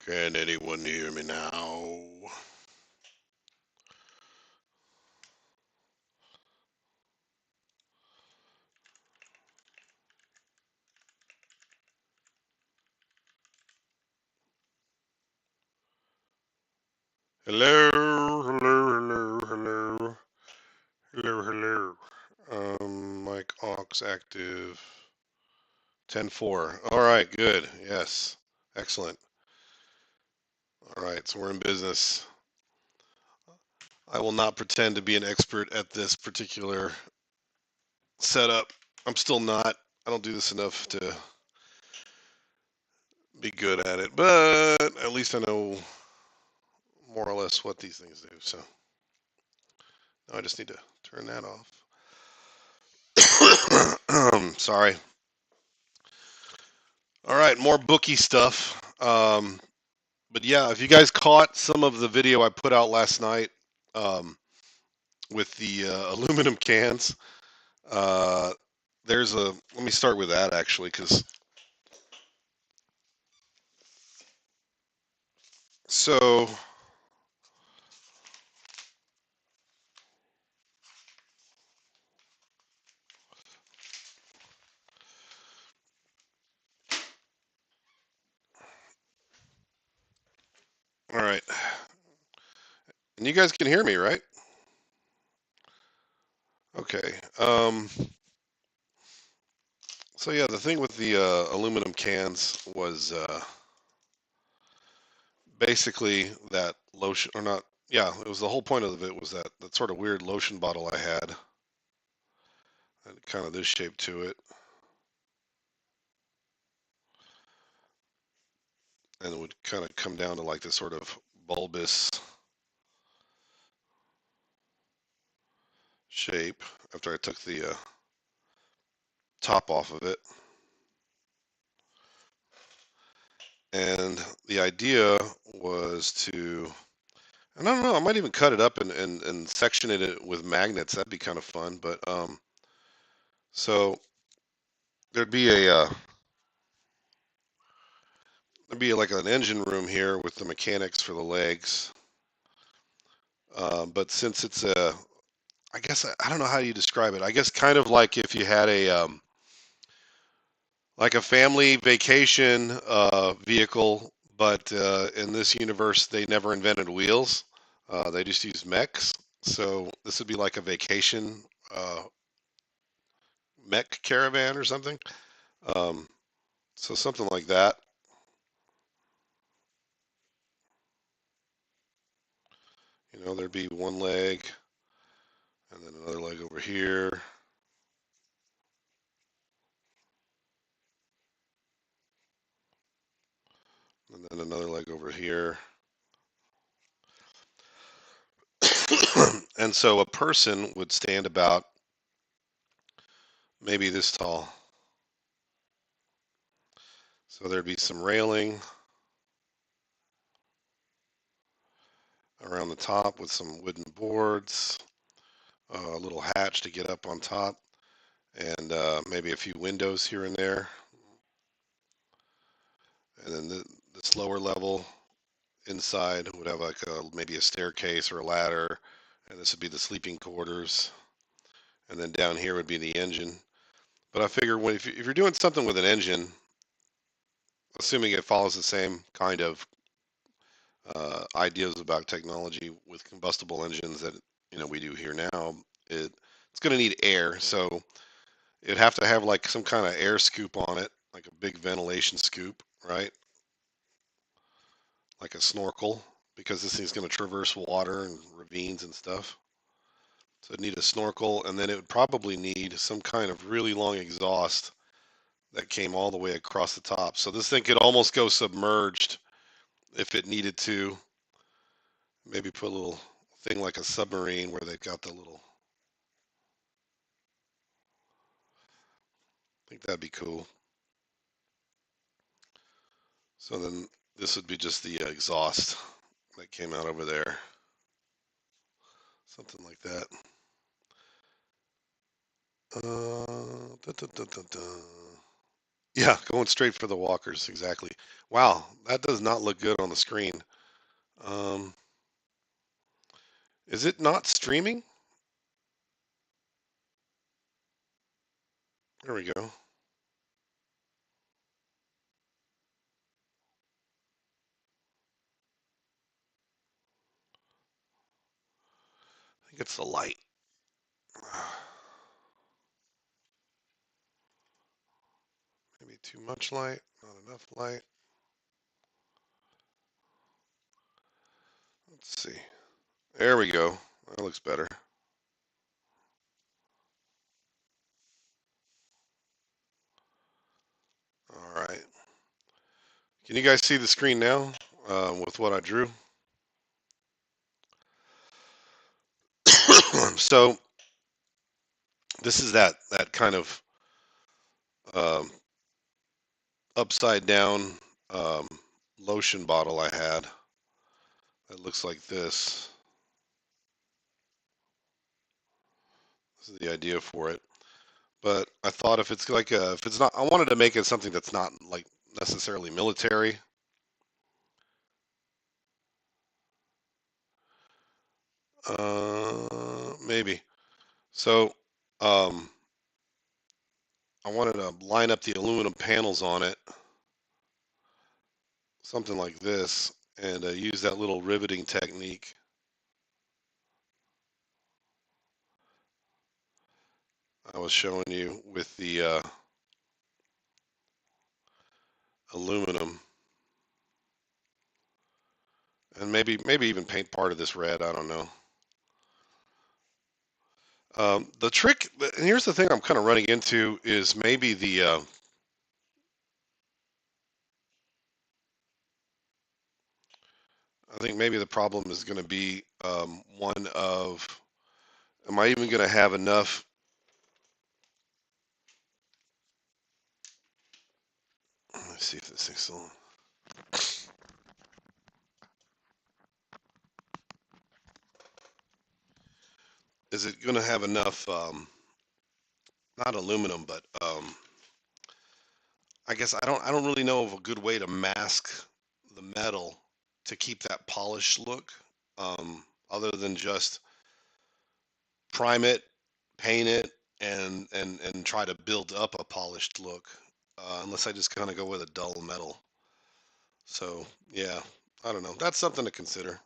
Can anyone hear me now? Hello, hello, hello, hello, hello, hello. Mic aux active. 10-4. All right, good. Yes, excellent. All right, so we're in business. I will not pretend to be an expert at this particular setup. I'm still not. I don't do this enough to be good at it, but at least I know more or less what these things do. So now I just need to turn that off. Sorry. All right, more bookie stuff. But yeah, if you guys caught some of the video I put out last night um, with the aluminum cans, uh, let me start with that actually, because so, all right, and you guys can hear me, right? Okay. So yeah, the thing with the aluminum cans was basically that lotion, or not? Yeah, it was the whole point of it was that sort of weird lotion bottle I had, and kind of this shape to it, and it would kind of come down to like this sort of bulbous shape after I took the top off of it. And the idea was to, and I don't know, I might even cut it up and section it with magnets. That'd be kind of fun. But so there'd be there'd be like an engine room here with the mechanics for the legs. But since it's I guess I don't know how you describe it. I guess kind of like if you had like a family vacation vehicle, but in this universe they never invented wheels. They just used mechs. So this would be like a vacation uh, mech caravan or something. Um, so something like that. You know, there'd be one leg and then another leg over here. And then another leg over here. And so a person would stand about maybe this tall. So there'd be some railing around the top with some wooden boards, a little hatch to get up on top, and maybe a few windows here and there. And then this lower level inside would have like maybe a staircase or a ladder, and this would be the sleeping quarters. And then down here would be the engine. But I figure if you're doing something with an engine, assuming it follows the same kind of ideas about technology with combustible engines that we do here now, it's going to need air. So it'd have to have like some kind of air scoop on it, like a big ventilation scoop, right? Like a snorkel, because this thing's going to traverse water and ravines and stuff. So it'd need a snorkel, and then it would probably need some kind of really long exhaust that came all the way across the top. So this thing could almost go submerged if it needed to. Maybe put a little thing like a submarine where they've got the little. I think that'd be cool. So then this would be just the exhaust that came out over there. Something like that. Da, da, da, da, da. Yeah, going straight for the walkers, exactly. Wow, that does not look good on the screen. Um, is it not streaming? There we go. I think it's the light. Maybe too much light, not enough light. Let's see. There we go. That looks better. All right. Can you guys see the screen now with what I drew? So this is that kind of um, upside down um, lotion bottle I had. That looks like this. This is the idea for it. But I thought if it's like if it's not, I wanted to make it something that's not like necessarily military. Maybe. So I wanted to line up the aluminum panels on it, something like this, and use that little riveting technique. I was showing you with the aluminum, and maybe even paint part of this red. I don't know. The trick, and here's the thing I'm kind of running into is maybe the I think maybe the problem is going to be one of, am I even going to have enough? Let's see if this thing's still on. Is it going to have enough, not aluminum, but I guess I don't really know of a good way to mask the metal to keep that polished look, other than just prime it, paint it, and try to build up a polished look. Unless I just kind of go with a dull metal. So yeah, I don't know. That's something to consider.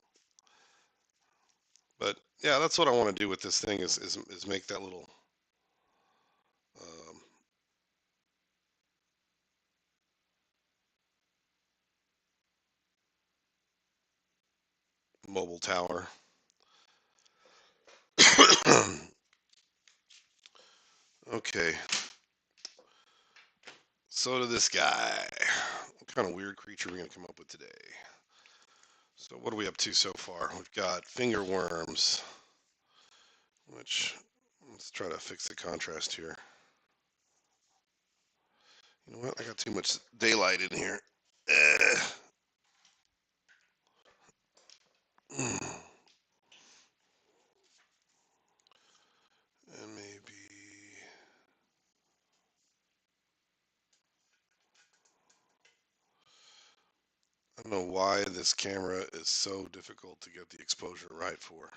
But yeah, that's what I want to do with this thing is make that little um, mobile tower. Okay, so to this guy. What kind of weird creature are we gonna come up with today? So what are we up to so far? We've got finger worms, which let's try to fix the contrast here. You know what? I got too much daylight in here. And maybe I don't know why this camera is so difficult to get the exposure right for.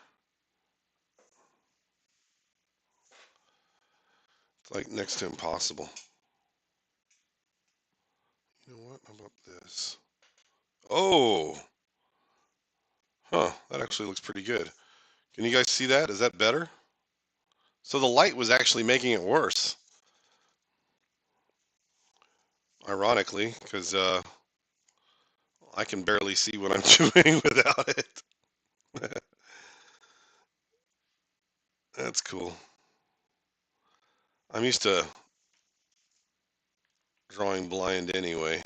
It's like next to impossible. You know what? How about this? Oh, huh. That actually looks pretty good. Can you guys see that? Is that better? So the light was actually making it worse, ironically, because I can barely see what I'm doing without it. That's cool. I'm used to drawing blind anyway.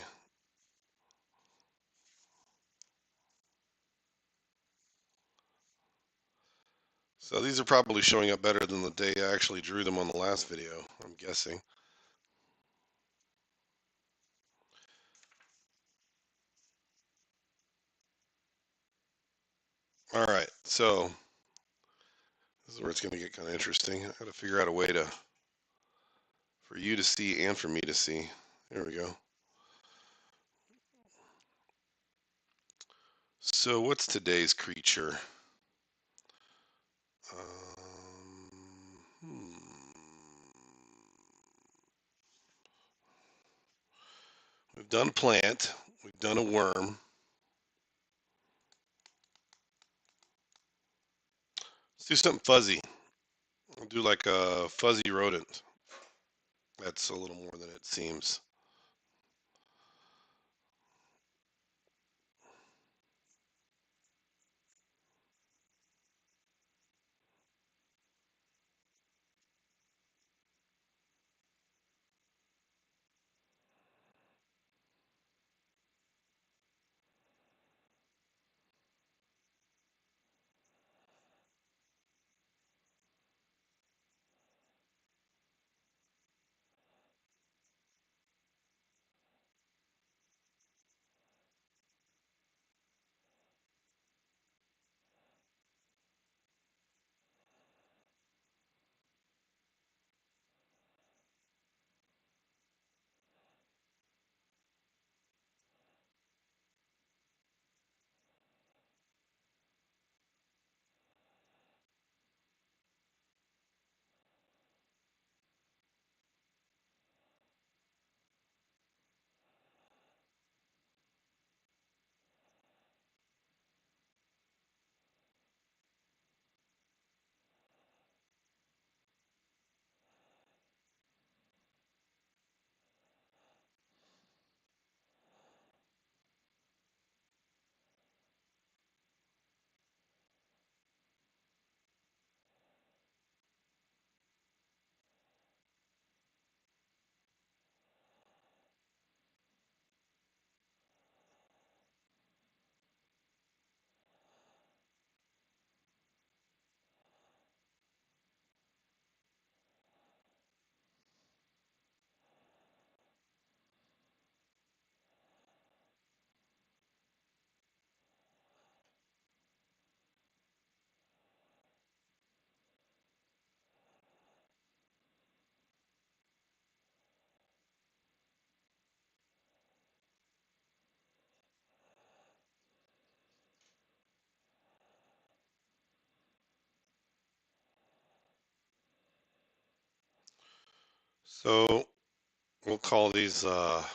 So these are probably showing up better than the day I actually drew them on the last video, I'm guessing. All right, so this is where it's going to get kind of interesting. I got to figure out a way to for you to see and for me to see. Here we go. So what's today's creature? Hmm. We've done a plant. We've done a worm. Let's do something fuzzy. We'll do like a fuzzy rodent. That's a little more than it seems. So we'll call these, what's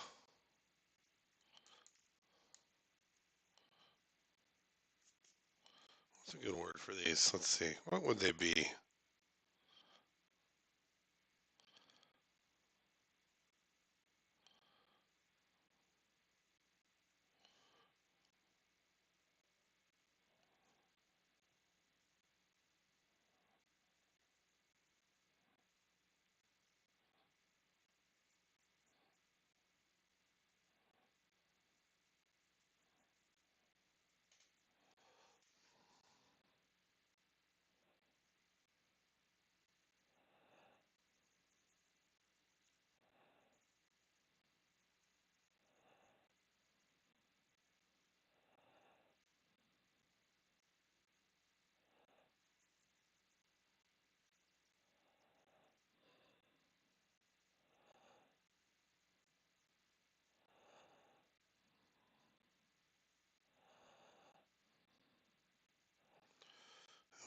a good word for these? Let's see. What would they be?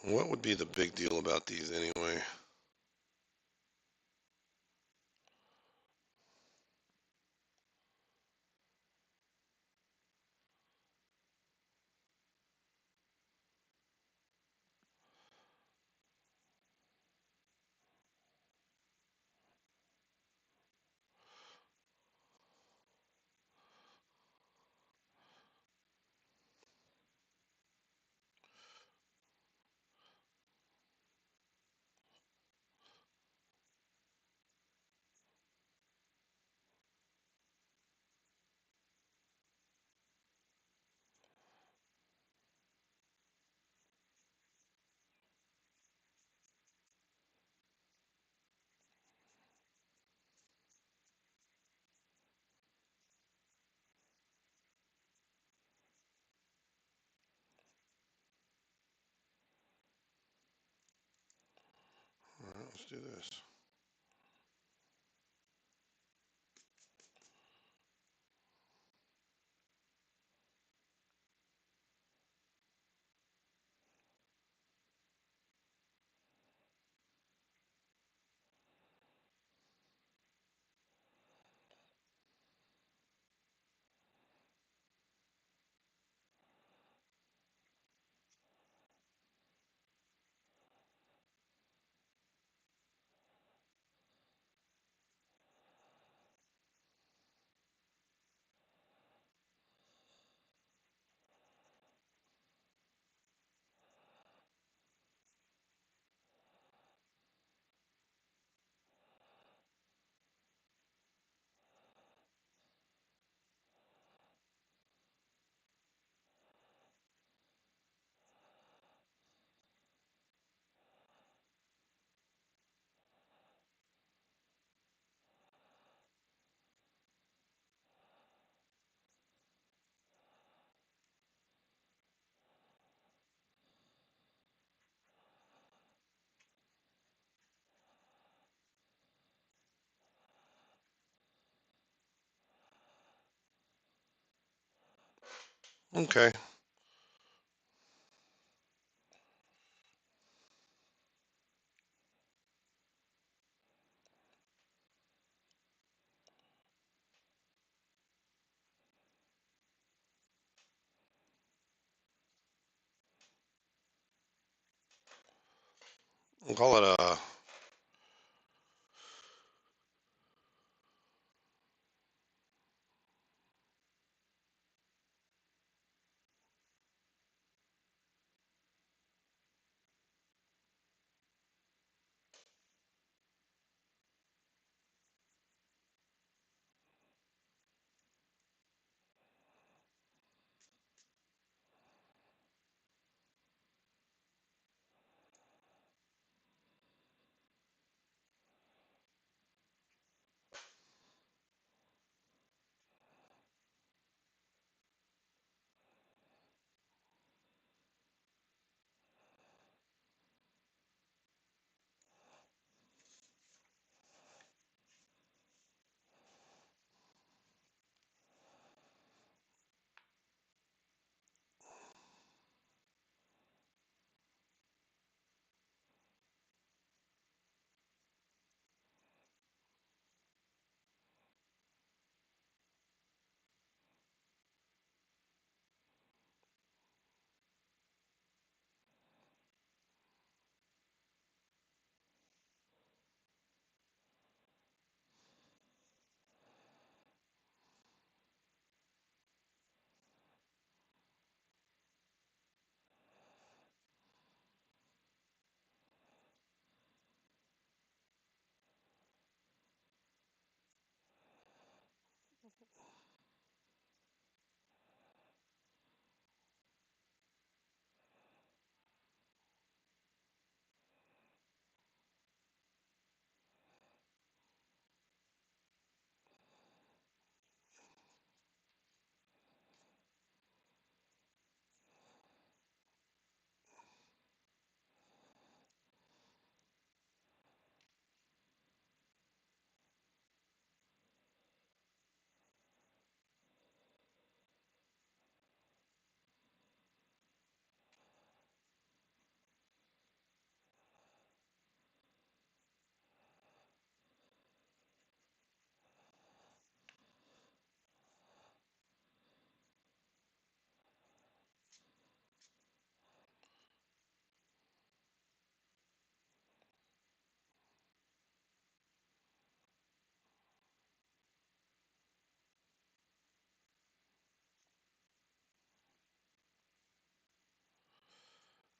What would be the big deal about these anyway? All right, let's do this. Okay. We'll call it a.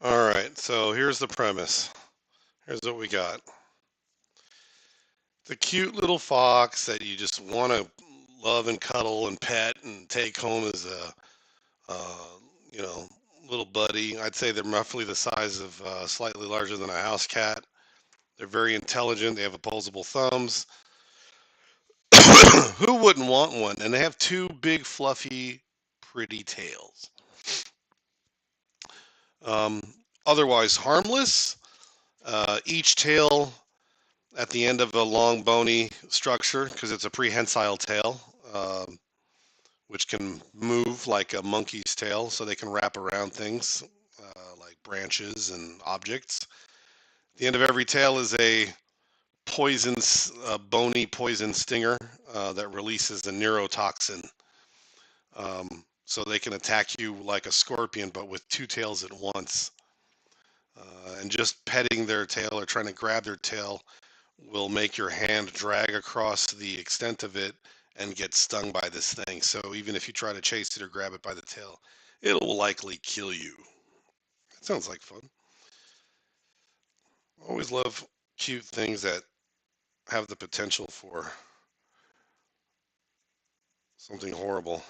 All right. So here's the premise. Here's what we got. The cute little fox that you just want to love and cuddle and pet and take home as a, uh, you know, little buddy. I'd say they're roughly the size of slightly larger than a house cat. They're very intelligent. They have opposable thumbs. Who wouldn't want one? And they have two big, fluffy, pretty tails. Um, Otherwise harmless. Each tail at the end of a long, bony structure, because it's a prehensile tail, which can move like a monkey's tail, so they can wrap around things like branches and objects. The end of every tail is a poison, bony poison stinger that releases a neurotoxin. So they can attack you like a scorpion, but with two tails at once. And just petting their tail or trying to grab their tail will make your hand drag across the extent of it and get stung by this thing. So even if you try to chase it or grab it by the tail, it'll likely kill you. That sounds like fun. Always love cute things that have the potential for something horrible.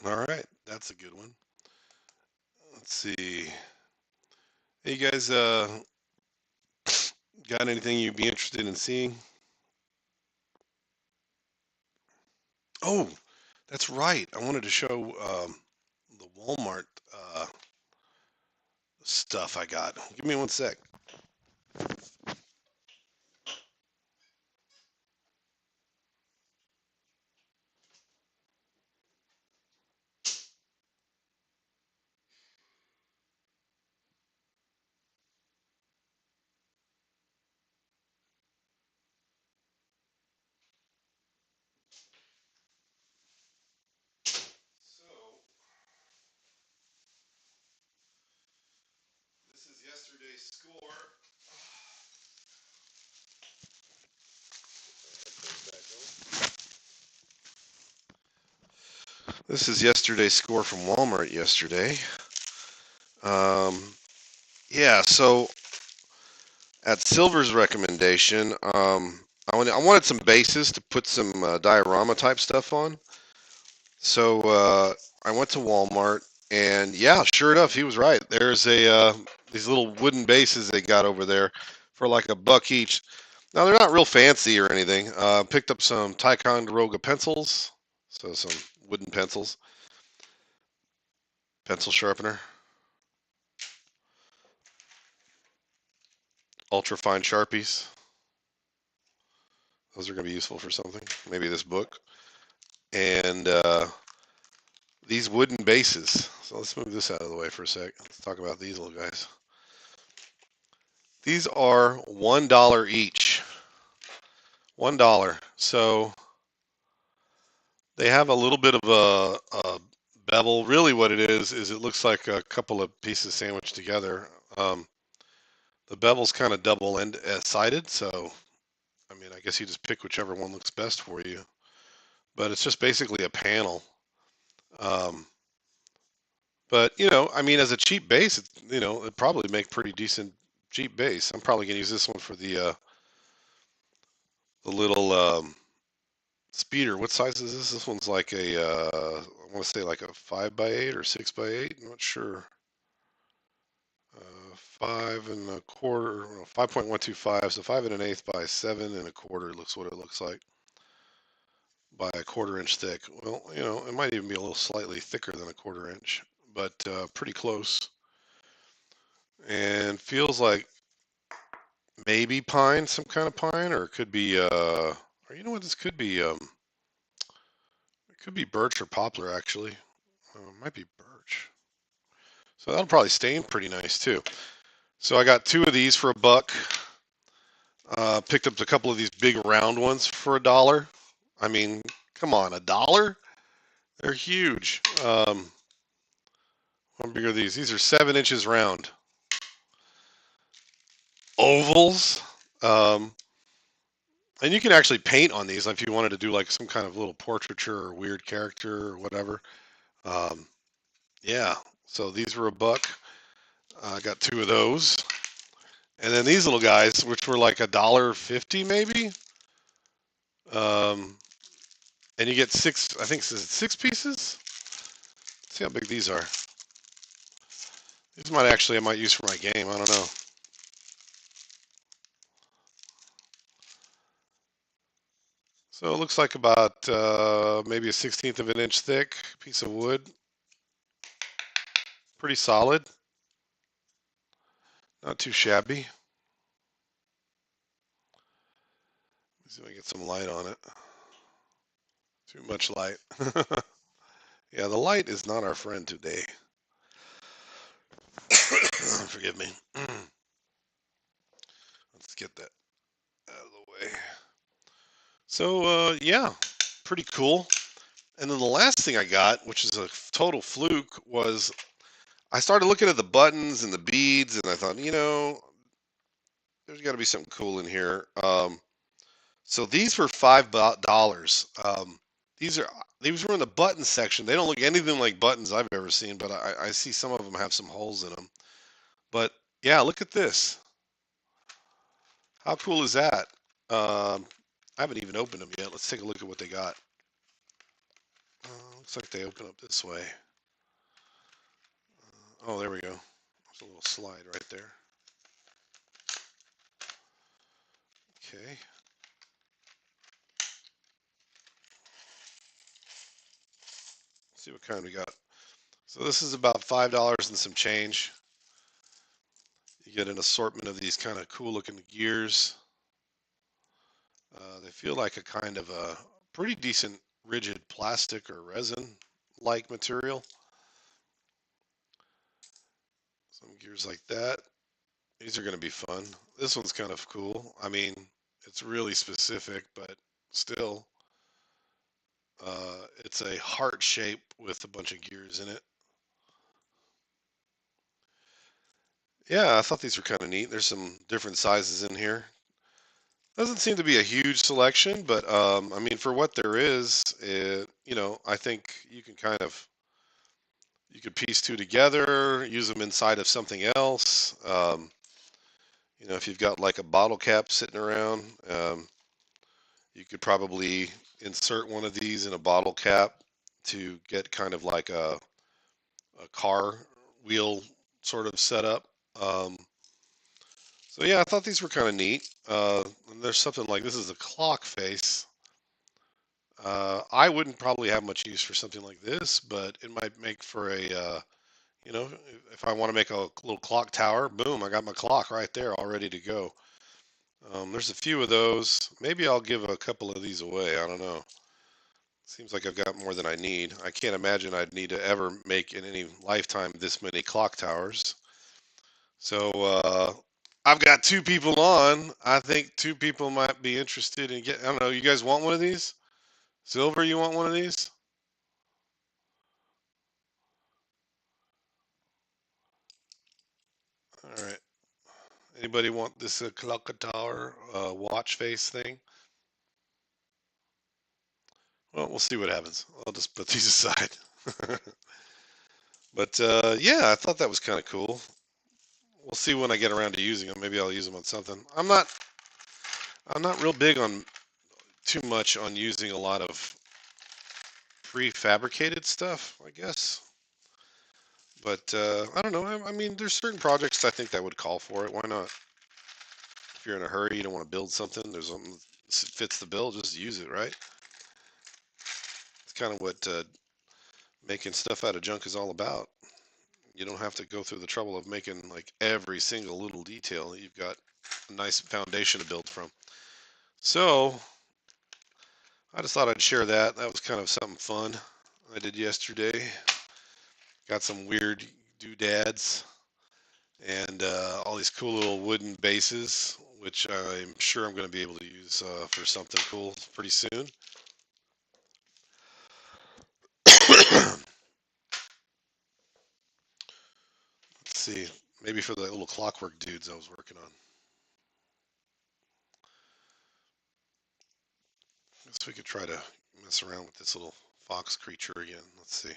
All right, that's a good one. Let's see. Hey, you guys, got anything you'd be interested in seeing? Oh, that's right. I wanted to show the Walmart stuff I got. Give me one sec. So, this is yesterday's score. This is yesterday's score from Walmart yesterday. Um, yeah, so at Silver's recommendation, I wanted some bases to put some diorama type stuff on. So I went to Walmart, and yeah, sure enough, he was right. There's these little wooden bases they got over there for like $1 each. Now they're not real fancy or anything. Picked up some Ticonderoga pencils, so some wooden pencils, pencil sharpener, ultra fine Sharpies. Those are going to be useful for something. Maybe this book. And these wooden bases. So let's move this out of the way for a sec. Let's talk about these little guys. These are $1 each. $1. So they have a little bit of a bevel. Really, what it is it looks like a couple of pieces sandwiched together. The bevel's kind of double-end sided, so I mean, I guess you just pick whichever one looks best for you. But it's just basically a panel. Um, but I mean, as a cheap base, it'd probably make pretty decent cheap base. I'm probably gonna use this one for the little speeder. What size is this? This one's like I want to say like a 5x8 or 6x8. I'm not sure. 5 1/4, no, 5.125. So 5 1/8 by 7 1/4 looks what it looks like by a 1/4 inch thick. Well, it might even be a little slightly thicker than a 1/4 inch, but pretty close. And feels like maybe pine, some kind of pine, or it could be, or you know what, this could be, it could be birch or poplar actually. It might be birch. So that'll probably stain pretty nice too. So I got 2 of these for $1. Picked up a couple of these big round ones for $1. I mean, come on, $1? They're huge. How big are these? These are 7 inches round. Ovals. And you can actually paint on these if you wanted to do like some kind of little portraiture or weird character or whatever. Um, yeah, so these were $1. I got 2 of those. And then these little guys, which were like $1.50 maybe. And you get 6, I think, 6 pieces. Let's see how big these are. These I might use for my game. I don't know. So it looks like about maybe a 1/16 of an inch thick piece of wood. Pretty solid. Not too shabby. Let's see if I get some light on it. Too much light. Yeah, the light is not our friend today. Forgive me. Let's get that out of the way. So, yeah, pretty cool. And then the last thing I got, which is a total fluke, was I started looking at the buttons and the beads, and I thought, there's got to be something cool in here. So these were $5. These were in the button section. They don't look anything like buttons I've ever seen, but I see some of them have some holes in them. But yeah, look at this. How cool is that? I haven't even opened them yet. Let's take a look at what they got. Looks like they open up this way. Oh, there we go. There's a little slide right there. Okay. Let's see what kind we got. So this is about $5 and some change. You get an assortment of these kind of cool looking gears. They feel like a kind of a pretty decent rigid plastic or resin like material. Some gears like that. These are going to be fun. This one's kind of cool. I mean, it's really specific, but still, it's a heart shape with a bunch of gears in it. Yeah, I thought these were kind of neat. There's some different sizes in here. Doesn't seem to be a huge selection, but I mean, for what there is, I think you can kind of you could piece two together, use them inside of something else. If you've got like a bottle cap sitting around, you could probably insert one of these in a bottle cap to get kind of like a car wheel sort of setup. So yeah, I thought these were kind of neat. And there's something like this is a clock face. I wouldn't probably have much use for something like this, but it might make for if I want to make a little clock tower, boom, I got my clock right there all ready to go. There's a few of those. Maybe I'll give a couple of these away. I don't know. Seems like I've got more than I need. I can't imagine I'd need to ever make in any lifetime this many clock towers. So I've got two people on. I think two people might be interested in I don't know. You guys want one of these? Silver, you want one of these? All right. Anybody want this clock tower watch face thing? Well, we'll see what happens. I'll just put these aside. But yeah, I thought that was kind of cool. We'll see when I get around to using them. Maybe I'll use them on something. I'm not real big on too much on using a lot of prefabricated stuff, I guess. But I don't know. I mean, there's certain projects I think that would call for it. Why not? If you're in a hurry, you don't want to build something. There's something that fits the bill. Just use it, right? It's kind of what making stuff out of junk is all about. You don't have to go through the trouble of making like every single little detail. You've got a nice foundation to build from. So I just thought I'd share that. That was kind of something fun I did yesterday. Got some weird doodads and all these cool little wooden bases, which I'm sure I'm going to be able to use for something cool pretty soon. Let's see, maybe for the little clockwork dudes I was working on. Guess we could try to mess around with this little fox creature again. Let's see.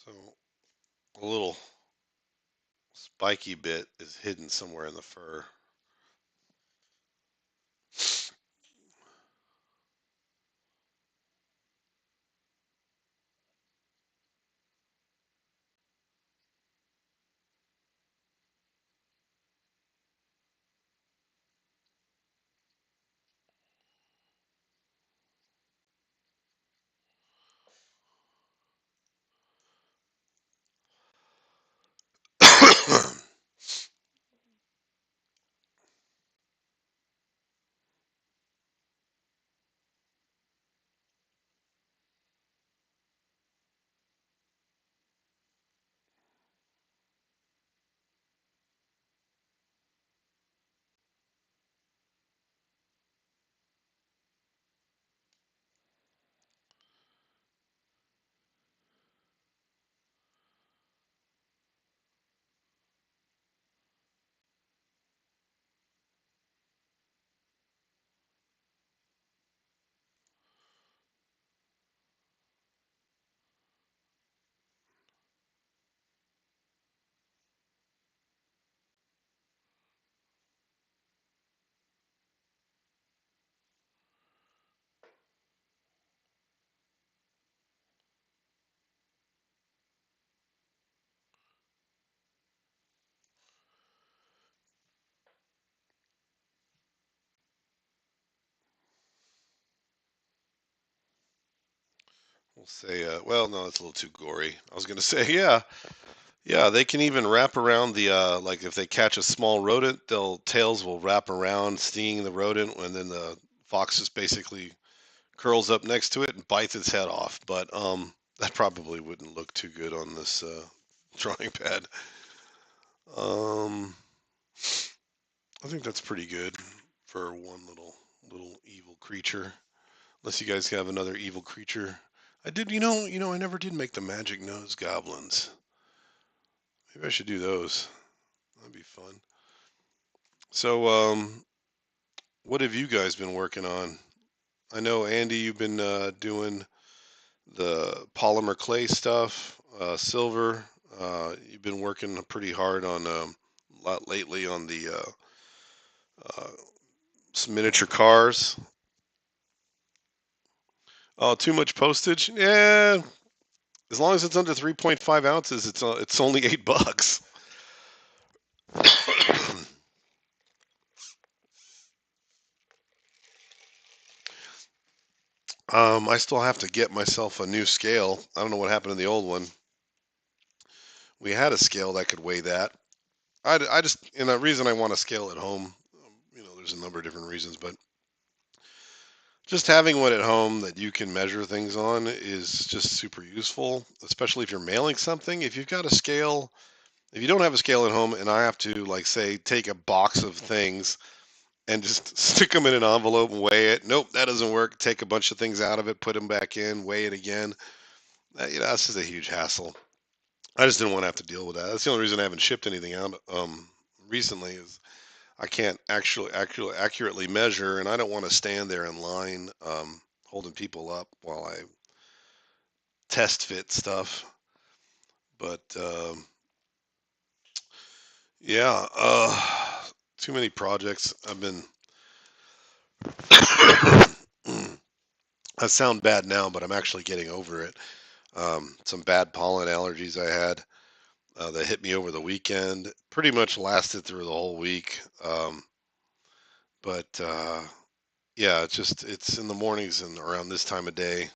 So a little spiky bit is hidden somewhere in the fur. We'll say, well, no, it's a little too gory. I was gonna say, yeah, yeah, they can even wrap around the like if they catch a small rodent, they'll tails will wrap around, stinging the rodent, and then the fox just basically curls up next to it and bites its head off. But that probably wouldn't look too good on this drawing pad. Um, I think that's pretty good for one little evil creature. Unless you guys have another evil creature. I did, I never did make the magic nose goblins. Maybe I should do those. That'd be fun. So, what have you guys been working on? I know Andy, you've been doing the polymer clay stuff, silver. You've been working pretty hard on a lot lately on the uh, some miniature cars. Oh, too much postage? Yeah, as long as it's under 3.5 ounces, it's only $8. I still have to get myself a new scale. I don't know what happened to the old one. We had a scale that could weigh that. I just, and the reason I want a scale at home, there's a number of different reasons, but just having one at home that you can measure things on is just super useful, especially if you're mailing something. If you've got a scale, if you don't have a scale at home and I have to, like, say, take a box of things and just stick them in an envelope and weigh it, nope, that doesn't work. Take a bunch of things out of it, put them back in, weigh it again. That's just a huge hassle. I just didn't want to have to deal with that. That's the only reason I haven't shipped anything out recently is I can't actually accurately measure, and I don't want to stand there in line holding people up while I test fit stuff. But yeah, too many projects. I've been. I sound bad now, but I'm actually getting over it. Some bad pollen allergies I had that hit me over the weekend. Pretty much lasted through the whole week. But yeah, it's in the mornings and around this time of day.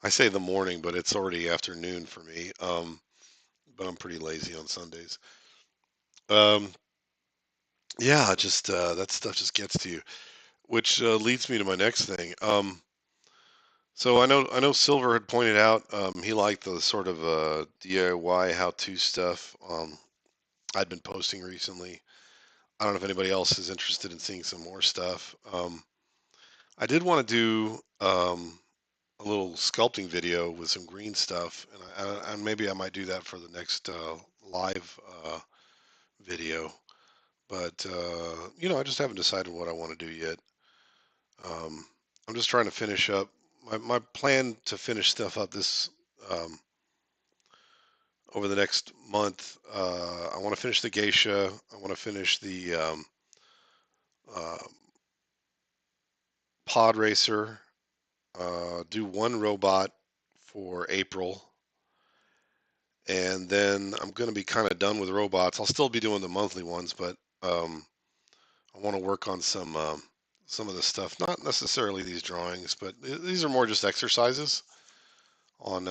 I say the morning, but it's already afternoon for me. But I'm pretty lazy on Sundays. Um, yeah, just that stuff just gets to you, which leads me to my next thing. So I know Silver had pointed out he liked the sort of DIY how-to stuff I'd been posting recently. I don't know if anybody else is interested in seeing some more stuff. I did want to do a little sculpting video with some green stuff, and maybe I might do that for the next live video. But I just haven't decided what I want to do yet. Um, I'm just trying to finish up my plan to finish stuff up this um, over the next month. I want to finish the geisha. I want to finish the uh, pod racer. Do one robot for April, and then I'm going to be kind of done with robots. I'll still be doing the monthly ones, but I want to work on some of the stuff. Not necessarily these drawings, but these are more just exercises on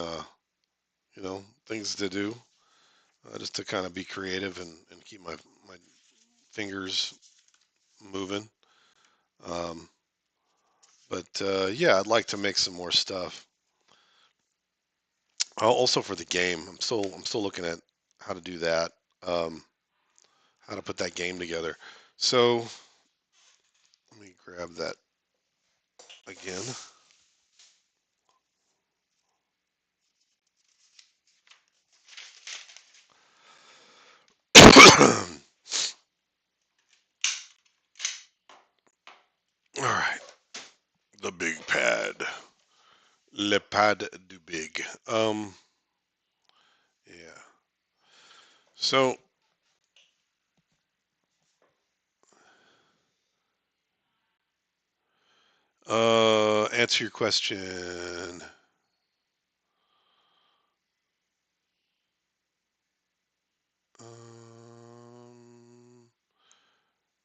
things to do, just to kind of be creative and keep my fingers moving. Um, but yeah, I'd like to make some more stuff. Also for the game, I'm still looking at how to do that, um, how to put that game together. So let me grab that again. All right, the big pad, le pad du big. Yeah. So answer your question. Um,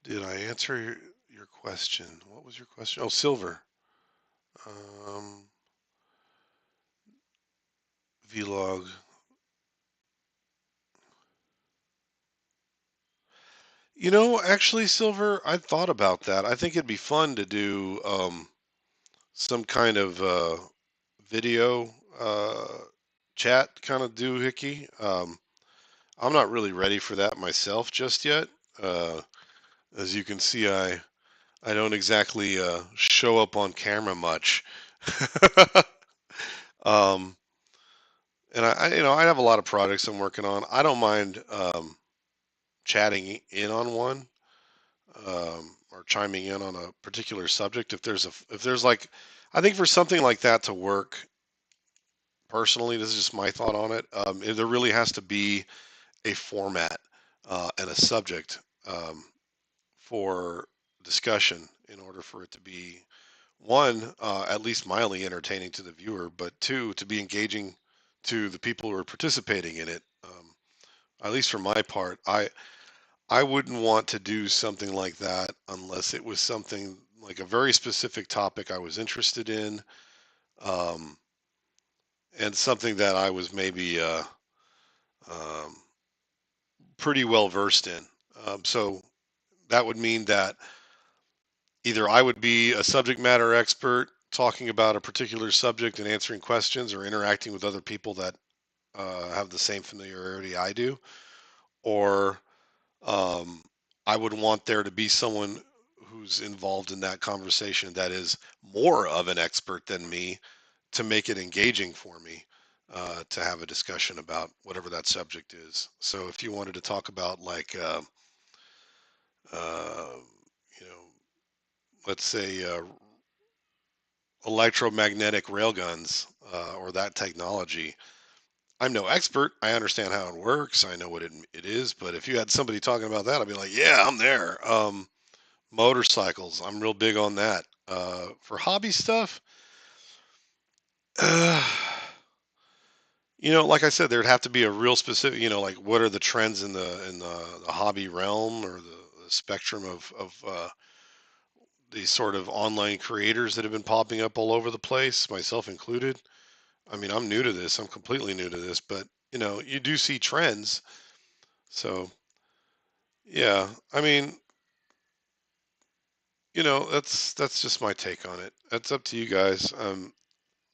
did I answer your question? What was your question? Oh, silver. Um, vlog. Actually, silver. I thought about that. I think it'd be fun to do some kind of video chat kind of doohickey. I'm not really ready for that myself just yet. Uh, as you can see, I don't exactly show up on camera much. um, and I have a lot of projects I'm working on. I don't mind chatting in on one, or chiming in on a particular subject if there's like, I think for something like that to work personally, this is just my thought on it. There really has to be a format and a subject for discussion in order for it to be one, at least mildly entertaining to the viewer, but two, to be engaging to the people who are participating in it. At least for my part, I wouldn't want to do something like that unless it was something like a very specific topic I was interested in, um, and something that I was maybe um, pretty well versed in. So that would mean that either I would be a subject matter expert talking about a particular subject and answering questions or interacting with other people that have the same familiarity I do, or um, I would want there to be someone who's involved in that conversation that is more of an expert than me to make it engaging for me, to have a discussion about whatever that subject is. So if you wanted to talk about like, uh, you know, let's say electromagnetic railguns, or that technology, I'm no expert. I understand how it works. I know what it is. But if you had somebody talking about that, I'd be like, yeah, I'm there. Motorcycles, I'm real big on that. For hobby stuff, uh, like I said, there'd have to be a real specific, like what are the trends in the hobby realm, or the spectrum of these sort of online creators that have been popping up all over the place, myself included. I mean, I'm new to this. I'm completely new to this, but you do see trends. So yeah, I mean, that's just my take on it. That's up to you guys.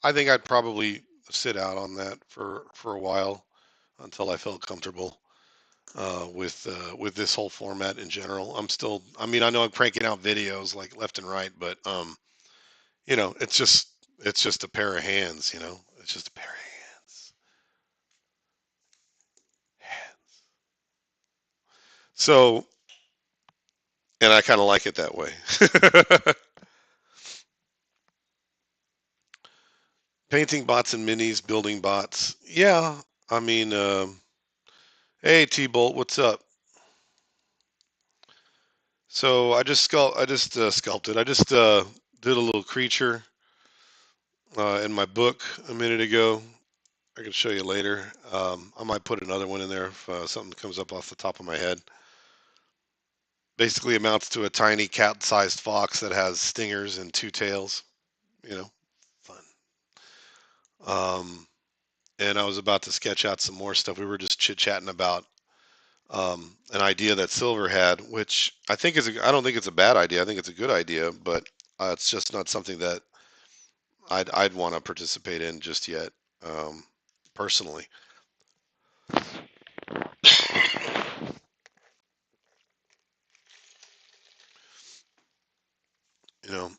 I think I'd probably sit out on that for a while until I felt comfortable with this whole format in general. I mean, I know I'm cranking out videos like left and right, but it's just a pair of hands. It's just a pair of hands. So, and I kind of like it that way. Painting bots and minis, building bots. Yeah, I mean. Hey T-Bolt, what's up? So I just sculpted. I just did a little creature in my book a minute ago. I can show you later. I might put another one in there if something comes up off the top of my head. Basically amounts to a tiny cat-sized fox that has stingers and two tails. You know, fun. Um, and I was about to sketch out some more stuff. We were just chit-chatting about an idea that Silver had, which I don't think it's a bad idea. I think it's a good idea, but it's just not something that I'd want to participate in just yet, um, personally.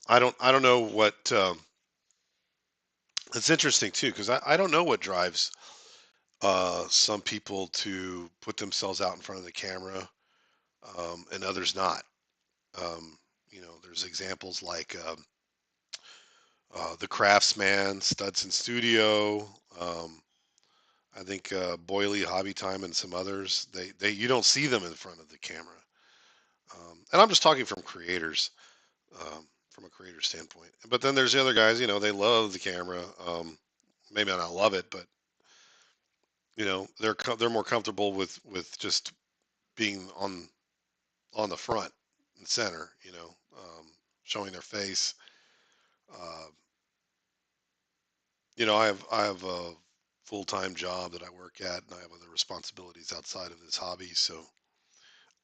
I don't know what. It's interesting too because I don't know what drives some people to put themselves out in front of the camera, and others not. There's examples like the Craftsman, Studson Studio. I think Boily, Hobby Time, and some others. They you don't see them in front of the camera. And I'm just talking from a creator standpoint. But then there's the other guys. They love the camera. Maybe I don't love it, but they're more comfortable with just being on the front and center. Showing their face. Uh, I have a full-time job that I work at, and I have other responsibilities outside of this hobby. So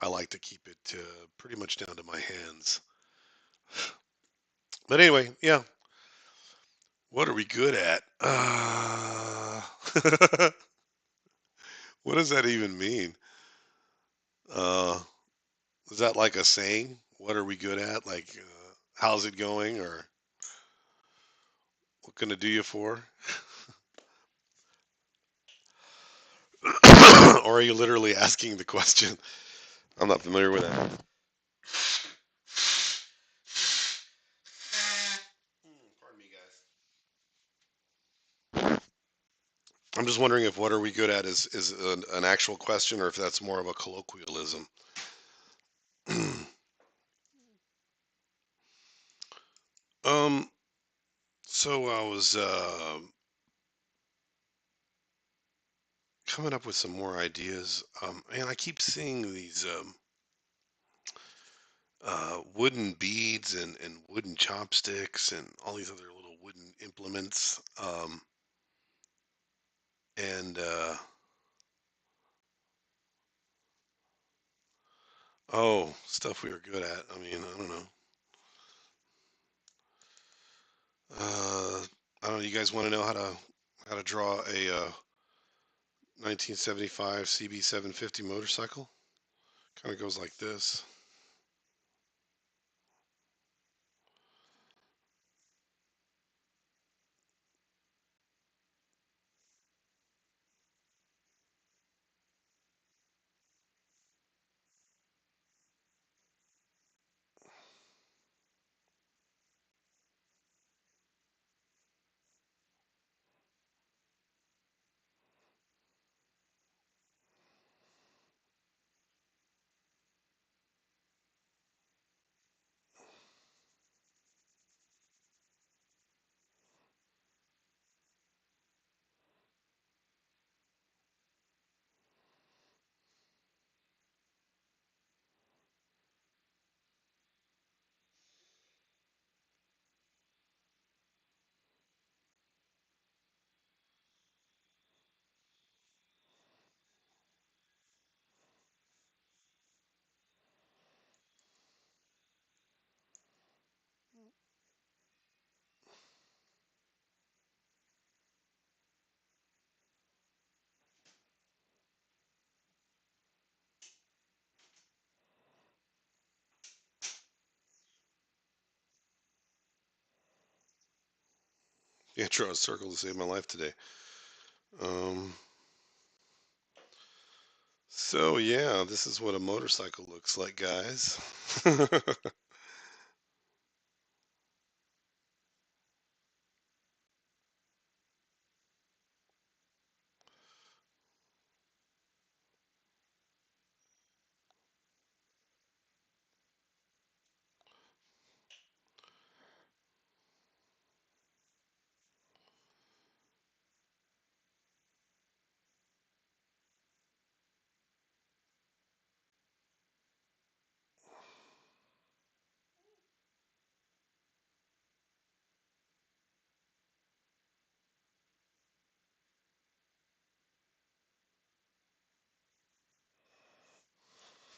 I like to keep it pretty much down to my hands. But anyway, yeah. What are we good at? What does that even mean? Uh, is that like a saying? What are we good at? Like, how's it going, or what can I do you for? Or are you literally asking the question? I'm not familiar with that. Pardon me, guys. I'm just wondering if what are we good at is an actual question, or if that's more of a colloquialism. um. So I was coming up with some more ideas. And I keep seeing these wooden beads and wooden chopsticks and all these other little wooden implements. And oh, stuff we were good at. I mean, I don't know. Uh, I don't know. You guys want to know how to draw a 1975 CB 750 motorcycle? Kind of goes like this. Yeah, draw a circle to save my life today. Um, so yeah, this is what a motorcycle looks like, guys.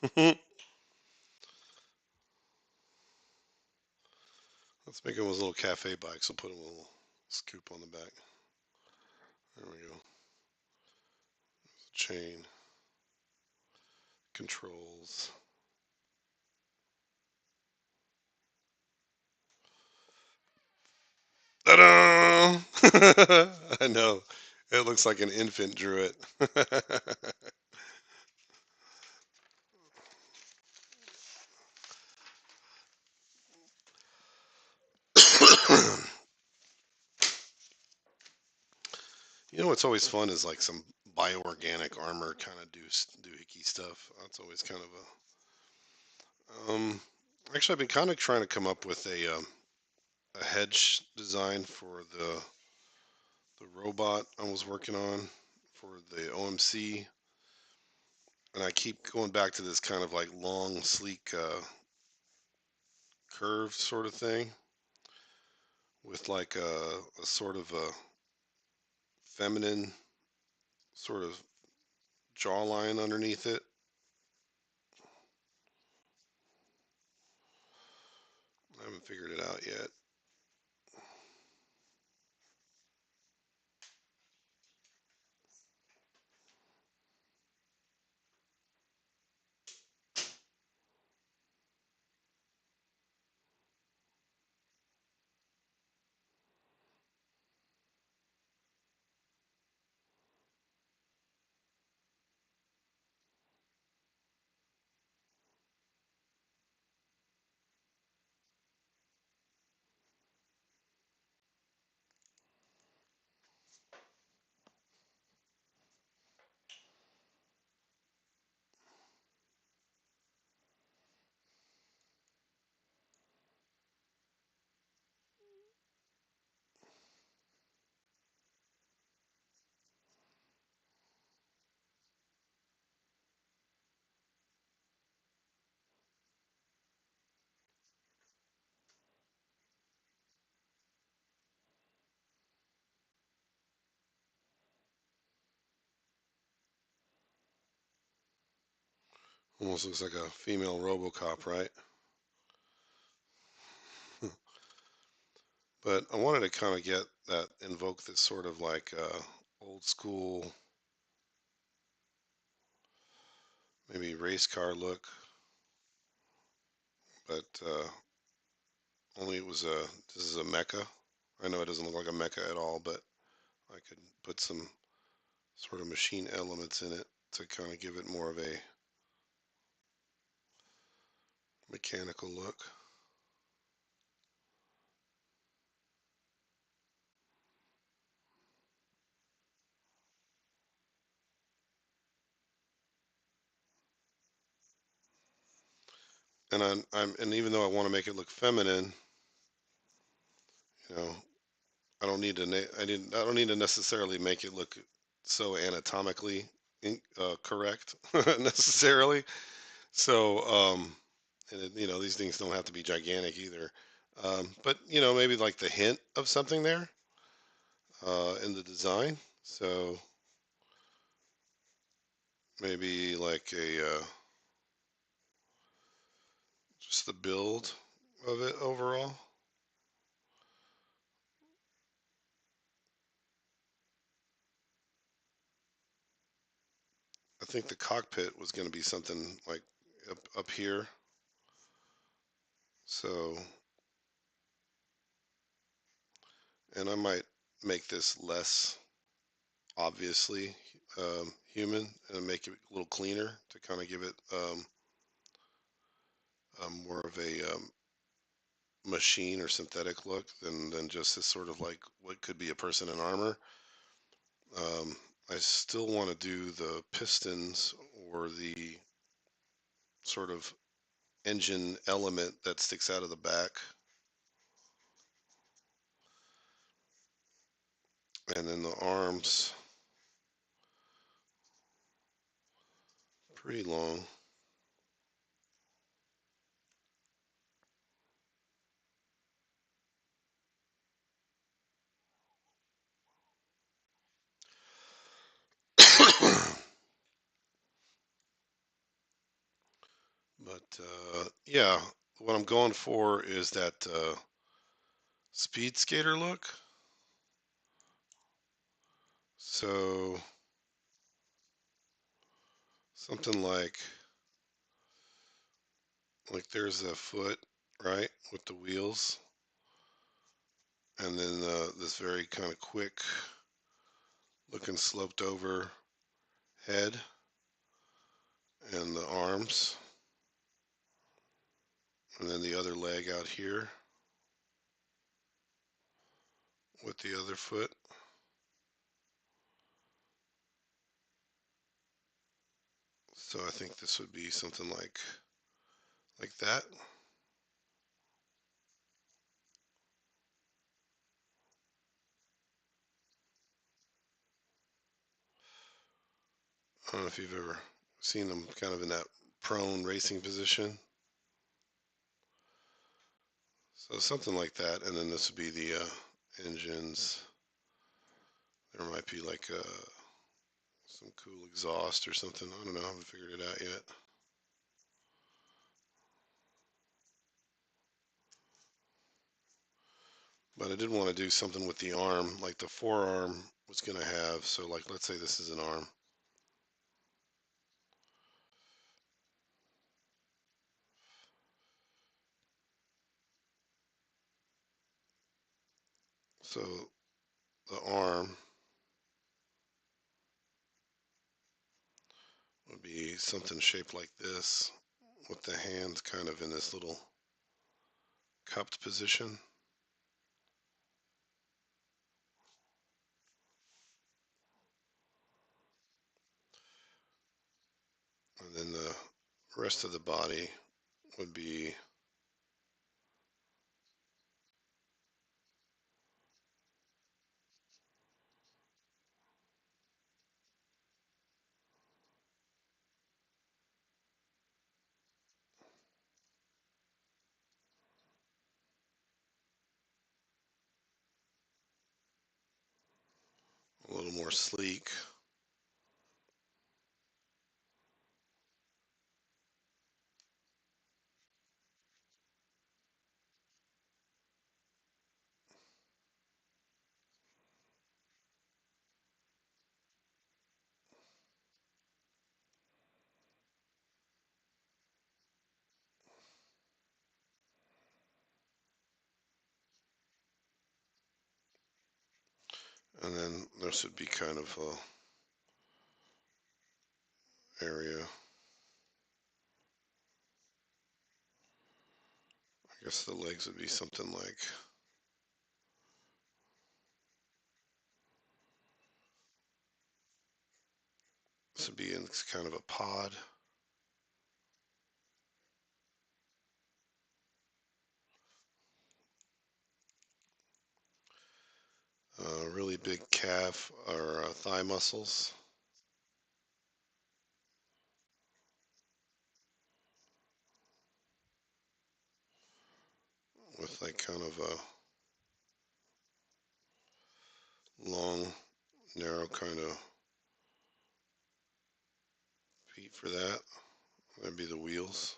Let's make him a little cafe bike. So put him a little scoop on the back. There we go. Chain controls. Ta-da! I know. It looks like an infant drew it. You know what's always fun is like some bioorganic armor kind of doohickey stuff. That's always kind of a actually, I've been kind of trying to come up with a hedge design for the robot I was working on for the OMC, and I keep going back to this kind of like long, sleek curve sort of thing with like a sort of a feminine sort of jawline underneath it. I haven't figured it out yet. Almost looks like a female RoboCop, right? But I wanted to kind of get that invoke this sort of like old school, maybe race car look, but only it was a this is a mecha. I know it doesn't look like a mecha at all, but I could put some sort of machine elements in it to kind of give it more of a mechanical look. And and even though I want to make it look feminine, you know, I don't need to necessarily make it look so anatomically correct necessarily. So and you know these things don't have to be gigantic either. But you know maybe like the hint of something there in the design. So maybe like a just the build of it overall. I think the cockpit was going to be something like up here. So, and I might make this less obviously human and make it a little cleaner to kind of give it more of a machine or synthetic look than just this sort of like what could be a person in armor. Um, I still want to do the pistons or the sort of engine element that sticks out of the back, and then the arms pretty long. But yeah, what I'm going for is that speed skater look. So something like there's a foot, right, with the wheels, and then this very kind of quick looking sloped over head and the arms, and then the other leg out here with the other foot. So I think this would be something like that. I don't know if you've ever seen them kind of in that prone racing position. So something like that, and then this would be the engines. There might be like some cool exhaust or something. I don't know. I haven't figured it out yet. But I did want to do something with the arm, like the forearm was going to have. So like, let's say this is an arm. So the arm would be something shaped like this, with the hands kind of in this little cupped position. And then the rest of the body would be a little more sleek. And then this would be kind of a area. I guess the legs would be something like this would be in kind of a pod. Really big calf or thigh muscles with like kind of a long, narrow kind of feet for that. That'd be the wheels.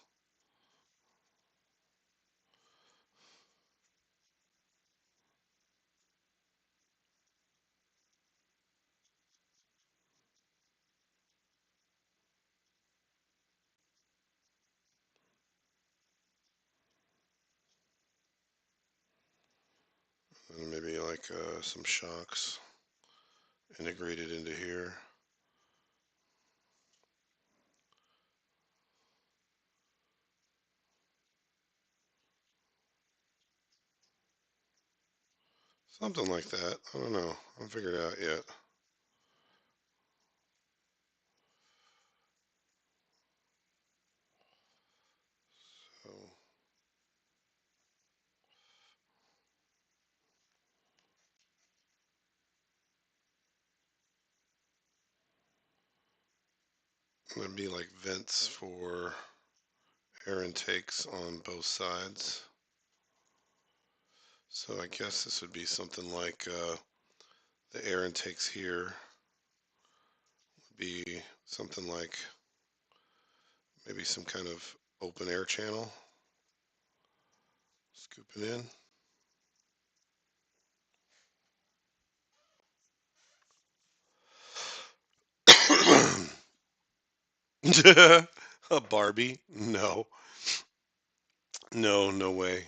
And maybe like some shocks integrated into here. Something like that. I don't know. I haven't figured it out yet. So there'd be like vents for air intakes on both sides. So I guess this would be something like the air intakes here would be something like maybe some kind of open air channel. Scoop it in. A Barbie? No, no, no way.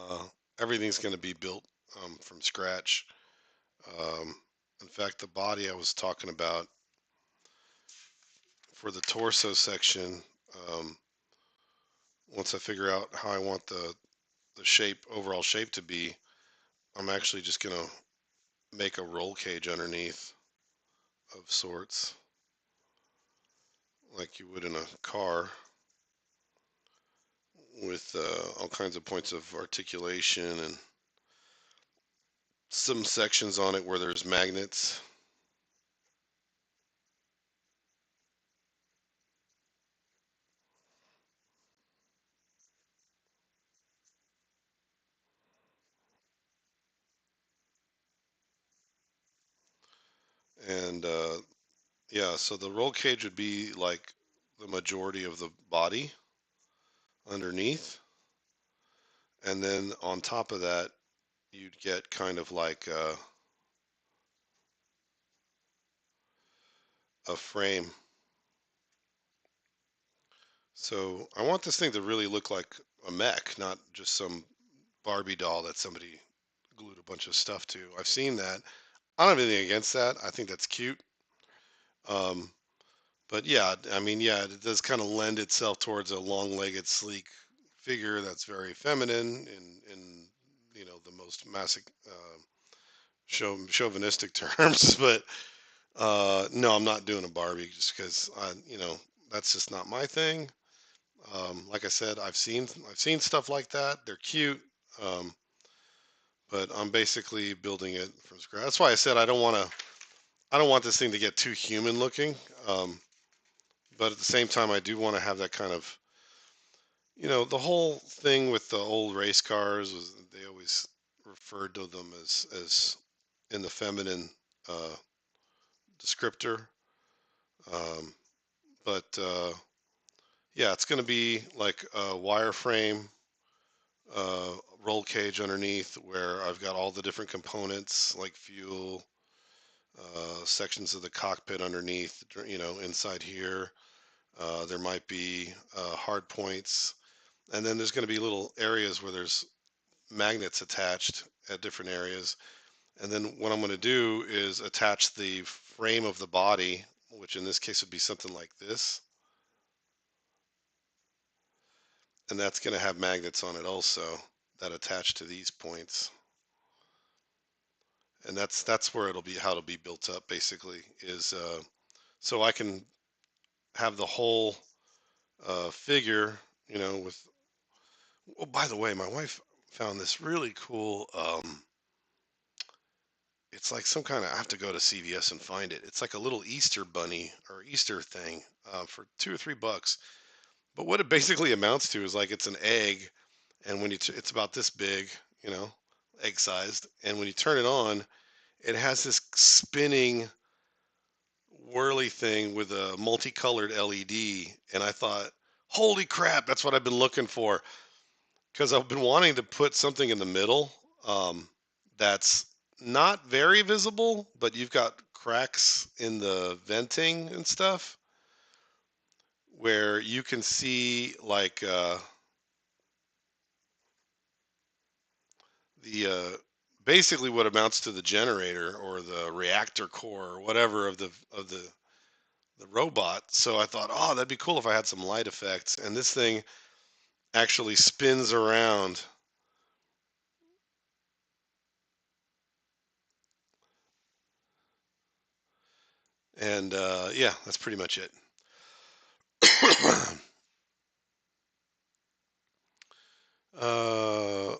Uh, Everything's going to be built from scratch. Um, in fact, the body I was talking about for the torso section, um, once I figure out how I want the shape, overall shape to be, I'm actually just going to make a roll cage underneath of sorts, like you would in a car, with all kinds of points of articulation and some sections on it where there's magnets. And yeah, so the roll cage would be like the majority of the body underneath. And then on top of that, you'd get kind of like a frame. So I want this thing to really look like a mech, not just some Barbie doll that somebody glued a bunch of stuff to. I've seen that. I don't have anything against that. I think that's cute. Um, but yeah, I mean, yeah, it does kind of lend itself towards a long-legged, sleek figure that's very feminine in the most massive chauvinistic terms. But no, I'm not doing a Barbie just because that's just not my thing. Like I said, I've seen stuff like that. They're cute. Um, but I'm basically building it from scratch. That's why I said I don't want this thing to get too human looking. Um, but at the same time, I do want to have that kind of, the whole thing with the old race cars was they always referred to them as in the feminine uh, descriptor. Um, but yeah, it's going to be like a wireframe uh, roll cage underneath where I've got all the different components like fuel, sections of the cockpit underneath, inside here. There might be hard points, and then there's going to be little areas where there's magnets attached at different areas. And then what I'm going to do is attach the frame of the body, which in this case would be something like this, and that's going to have magnets on it also that attach to these points. And that's where how it'll be built up basically is so I can have the whole figure, with. Oh, by the way, my wife found this really cool. It's like some kind of. I have to go to CVS and find it. It's like a little Easter bunny or Easter thing for $2 or $3. But what it basically amounts to is like it's an egg, and it's about this big, you know, egg sized, and when you turn it on, it has this spinning whirly thing with a multicolored LED, and I thought, holy crap, that's what I've been looking for because I've been wanting to put something in the middle that's not very visible, but you've got cracks in the venting and stuff where you can see like the basically what amounts to the generator or the reactor core or whatever of the robot. So I thought, oh, that'd be cool if I had some light effects. And this thing actually spins around. And yeah, that's pretty much it. uh,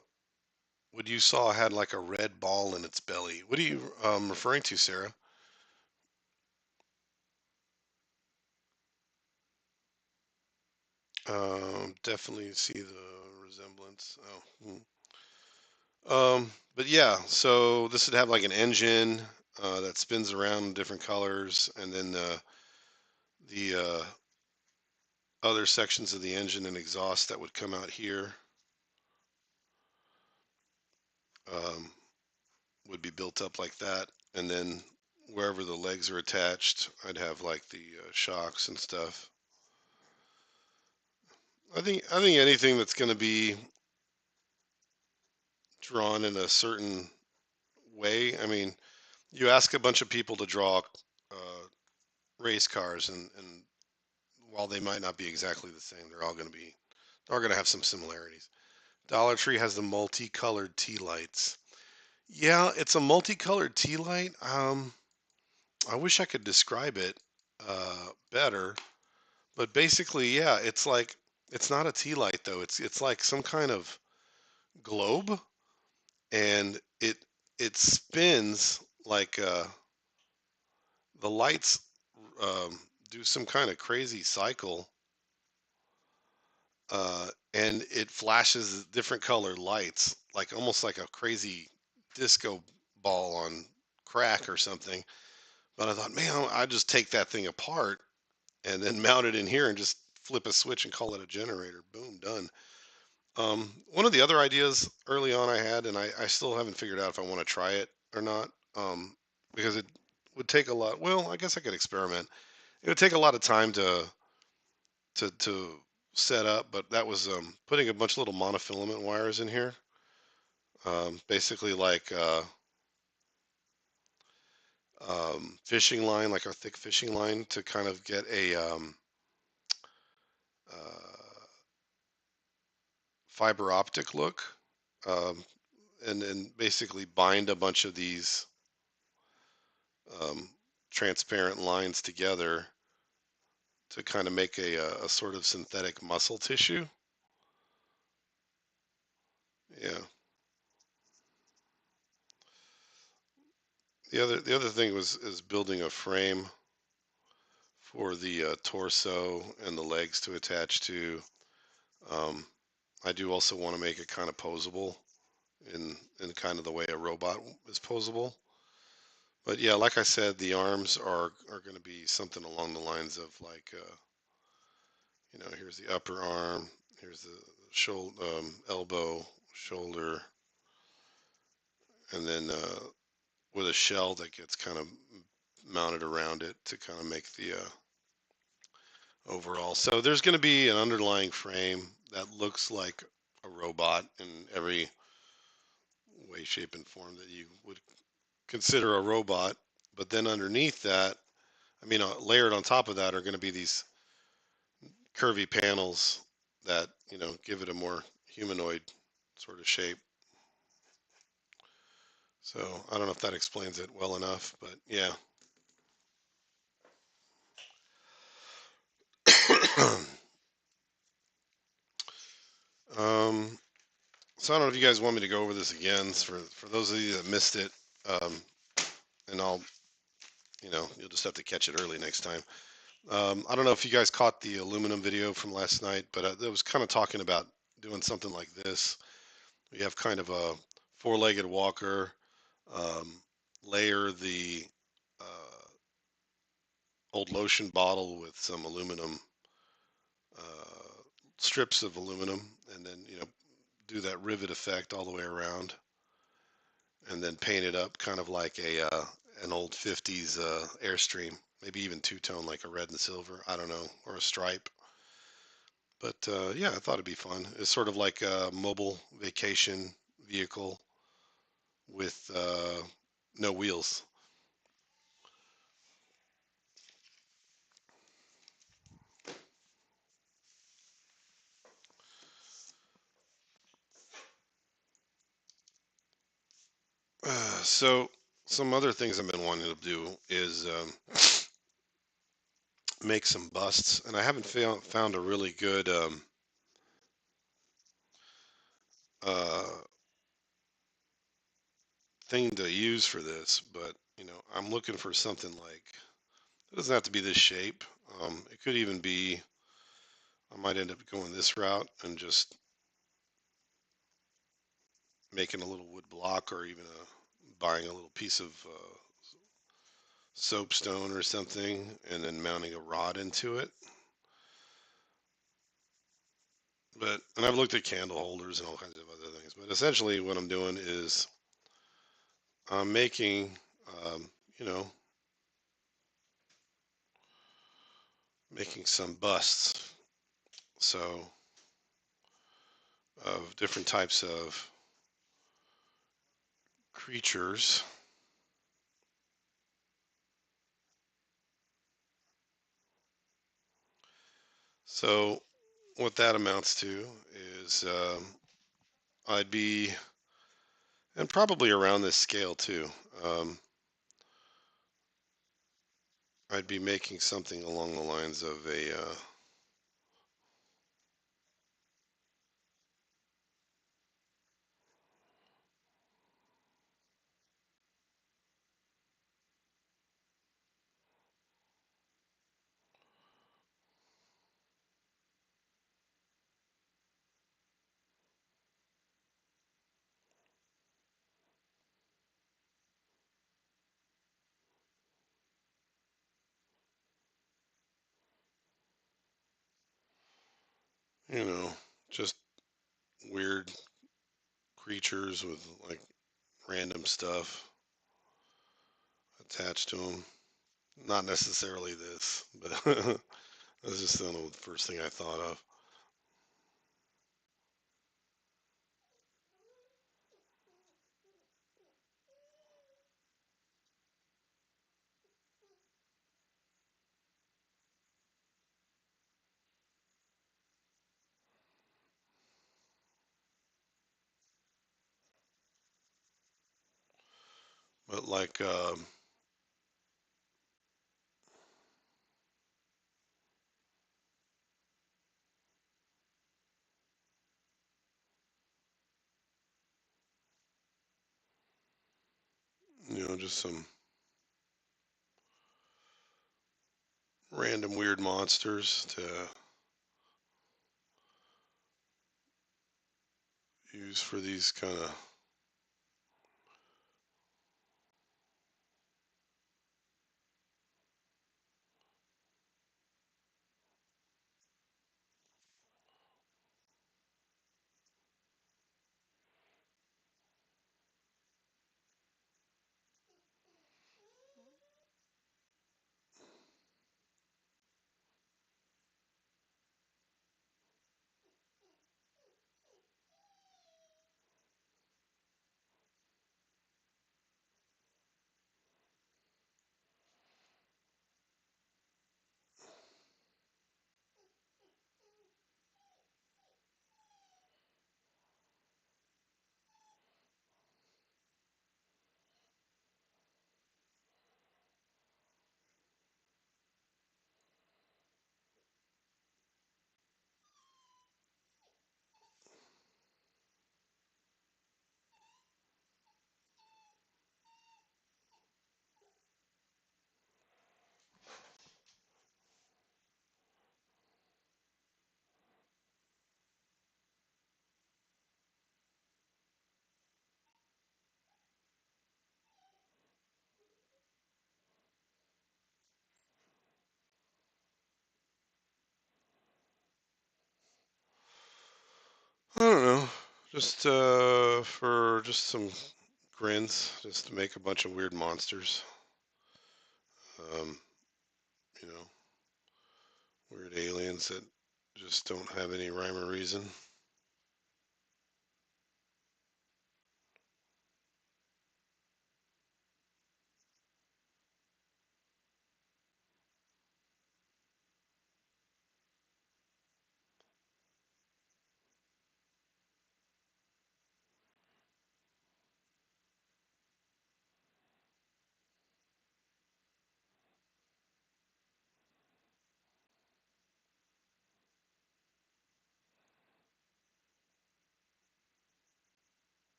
what you saw had like a red ball in its belly. What are you referring to, Sarah? Definitely see the resemblance. Oh. But yeah, so this would have like an engine that spins around in different colors, and then the other sections of the engine and exhaust that would come out here um, would be built up like that. And then wherever the legs are attached, I'd have like the shocks and stuff. I think anything that's going to be drawn in a certain way. I mean, you ask a bunch of people to draw race cars, and while they might not be exactly the same, they're all going to have some similarities. Dollar Tree has the multicolored tea lights. Yeah, it's a multicolored tea light. I wish I could describe it better, but basically, yeah, it's not a tea light though. It's like some kind of globe, and it spins like the lights do some kind of crazy cycle, and it flashes different colored lights, like almost like a crazy disco ball on crack or something. But I thought, man, I'd just take that thing apart and then mount it in here and just flip a switch and call it a generator. Boom, done. One of the other ideas early on I had, and I still haven't figured out if I want to try it or not, because it would take a lot. Well, I guess I could experiment. It would take a lot of time to set up, but that was putting a bunch of little monofilament wires in here, basically like fishing line, like a thick fishing line, to kind of get a uh, fiber optic look, um, and basically bind a bunch of these um, transparent lines together to kind of make a sort of synthetic muscle tissue. Yeah. The other thing was is building a frame for the torso and the legs to attach to. Um, I do also want to make it kind of posable in kind of the way a robot is posable. But yeah, like I said, the arms are going to be something along the lines of like here's the upper arm, here's the shoulder, elbow, shoulder, and then with a shell that gets kind of mounted around it to kind of make the overall. So there's going to be an underlying frame that looks like a robot in every way, shape, and form that you would consider a robot. But then underneath that, I mean, layered on top of that are going to be these curvy panels that give it a more humanoid sort of shape. So I don't know if that explains it well enough, but yeah. um, so I don't know if you guys want me to go over this again. For those of you that missed it, um, and you'll just have to catch it early next time. I don't know if you guys caught the aluminum video from last night, but it was kind of talking about doing something like this. We have kind of a four-legged walker, um, layer the uh, old lotion bottle with some aluminum uh, strips of aluminum, and then do that rivet effect all the way around, and then paint it up kind of like an old 50s Airstream, maybe even two-tone like a red and silver, I don't know, or a stripe. But yeah, I thought it'd be fun. It's sort of like a mobile vacation vehicle with no wheels. So some other things I've been wanting to do is make some busts, and I haven't found a really good uh, thing to use for this. But I'm looking for something like it doesn't have to be this shape. It could even be. I might end up going this route and just making a little wood block, or even buying a little piece of soapstone or something, and then mounting a rod into it. And I've looked at candle holders and all kinds of other things. But essentially, what I'm doing is I'm making, um, you know, making some busts. So of different types of creatures. So what that amounts to is I'd be, and probably around this scale too, um, I'd be making something along the lines of a, you know, just weird creatures with like random stuff attached to them. Not necessarily this, but that's just the first thing I thought of. But like, just some random weird monsters to use for these kind of. I don't know, just for just some grins, just to make a bunch of weird monsters. Um, you know, weird aliens that just don't have any rhyme or reason.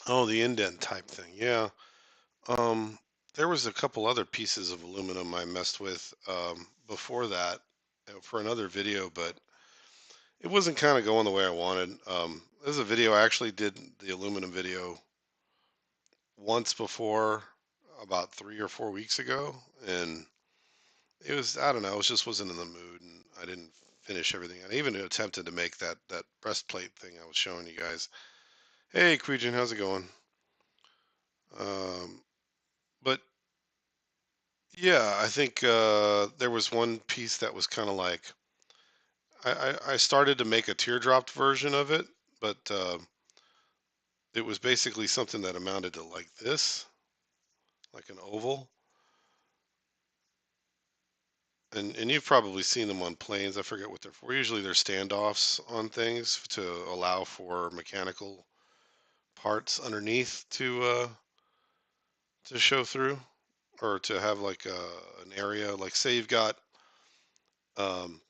Oh, the indent type thing. Yeah. Um, there was a couple other pieces of aluminum I messed with before that for another video, but it wasn't kind of going the way I wanted. There's a video I actually did the aluminum video once before about 3 or 4 weeks ago, and it was, I don't know, it just wasn't in the mood, and I didn't finish everything. I even attempted to make that breastplate thing I was showing you guys. Hey, Quijin, how's it going? Um, but yeah, I think there was one piece that was kind of like I started to make a teardrop version of it, but it was basically something that amounted to like this, like an oval. And you've probably seen them on planes. I forget what they're for. Usually they're standoffs on things to allow for mechanical parts underneath to show through, or to have like an area. Like say you've got um,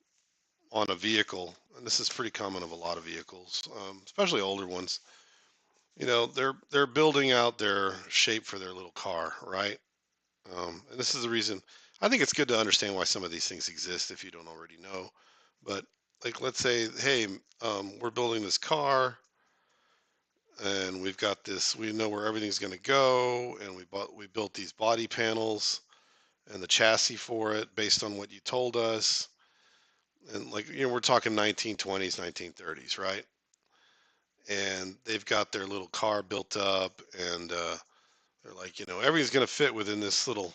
on a vehicle, and this is pretty common of a lot of vehicles, especially older ones. You know, they're building out their shape for their little car, right? And this is the reason I think it's good to understand why some of these things exist if you don't already know. But like, let's say, hey, we're building this car, and we've got this. We know where everything's going to go, and we built these body panels and the chassis for it based on what you told us. And like, we're talking 1920s, 1930s, right? And they've got their little car built up, and they're like, everything's going to fit within this little.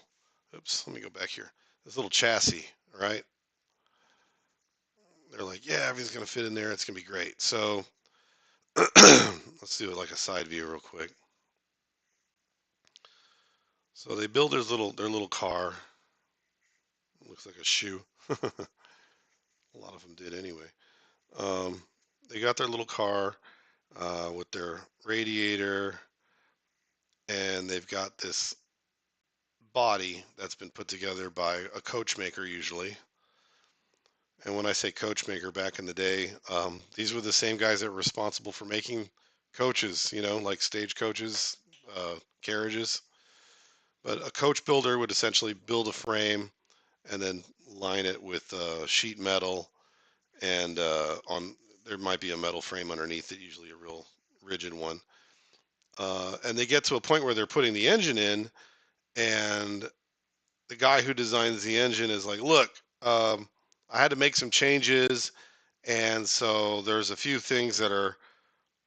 Oops, let me go back here. This little chassis, right? They're like, yeah, everything's going to fit in there. It's going to be great. So let's do it like a side view real quick. So they build their little car. Looks like a shoe. A lot of them did anyway. Um, they got their little car with their radiator, and they've got this body that's been put together by a coach maker usually. And when I say coach maker back in the day, these were the same guys that were responsible for making coaches, like stage coaches, carriages. But a coach builder would essentially build a frame and then line it with sheet metal, and on there might be a metal frame underneath it, usually a real rigid one. And they get to a point where they're putting the engine in, and the guy who designs the engine is like, "Look, I had to make some changes, and so there's a few things that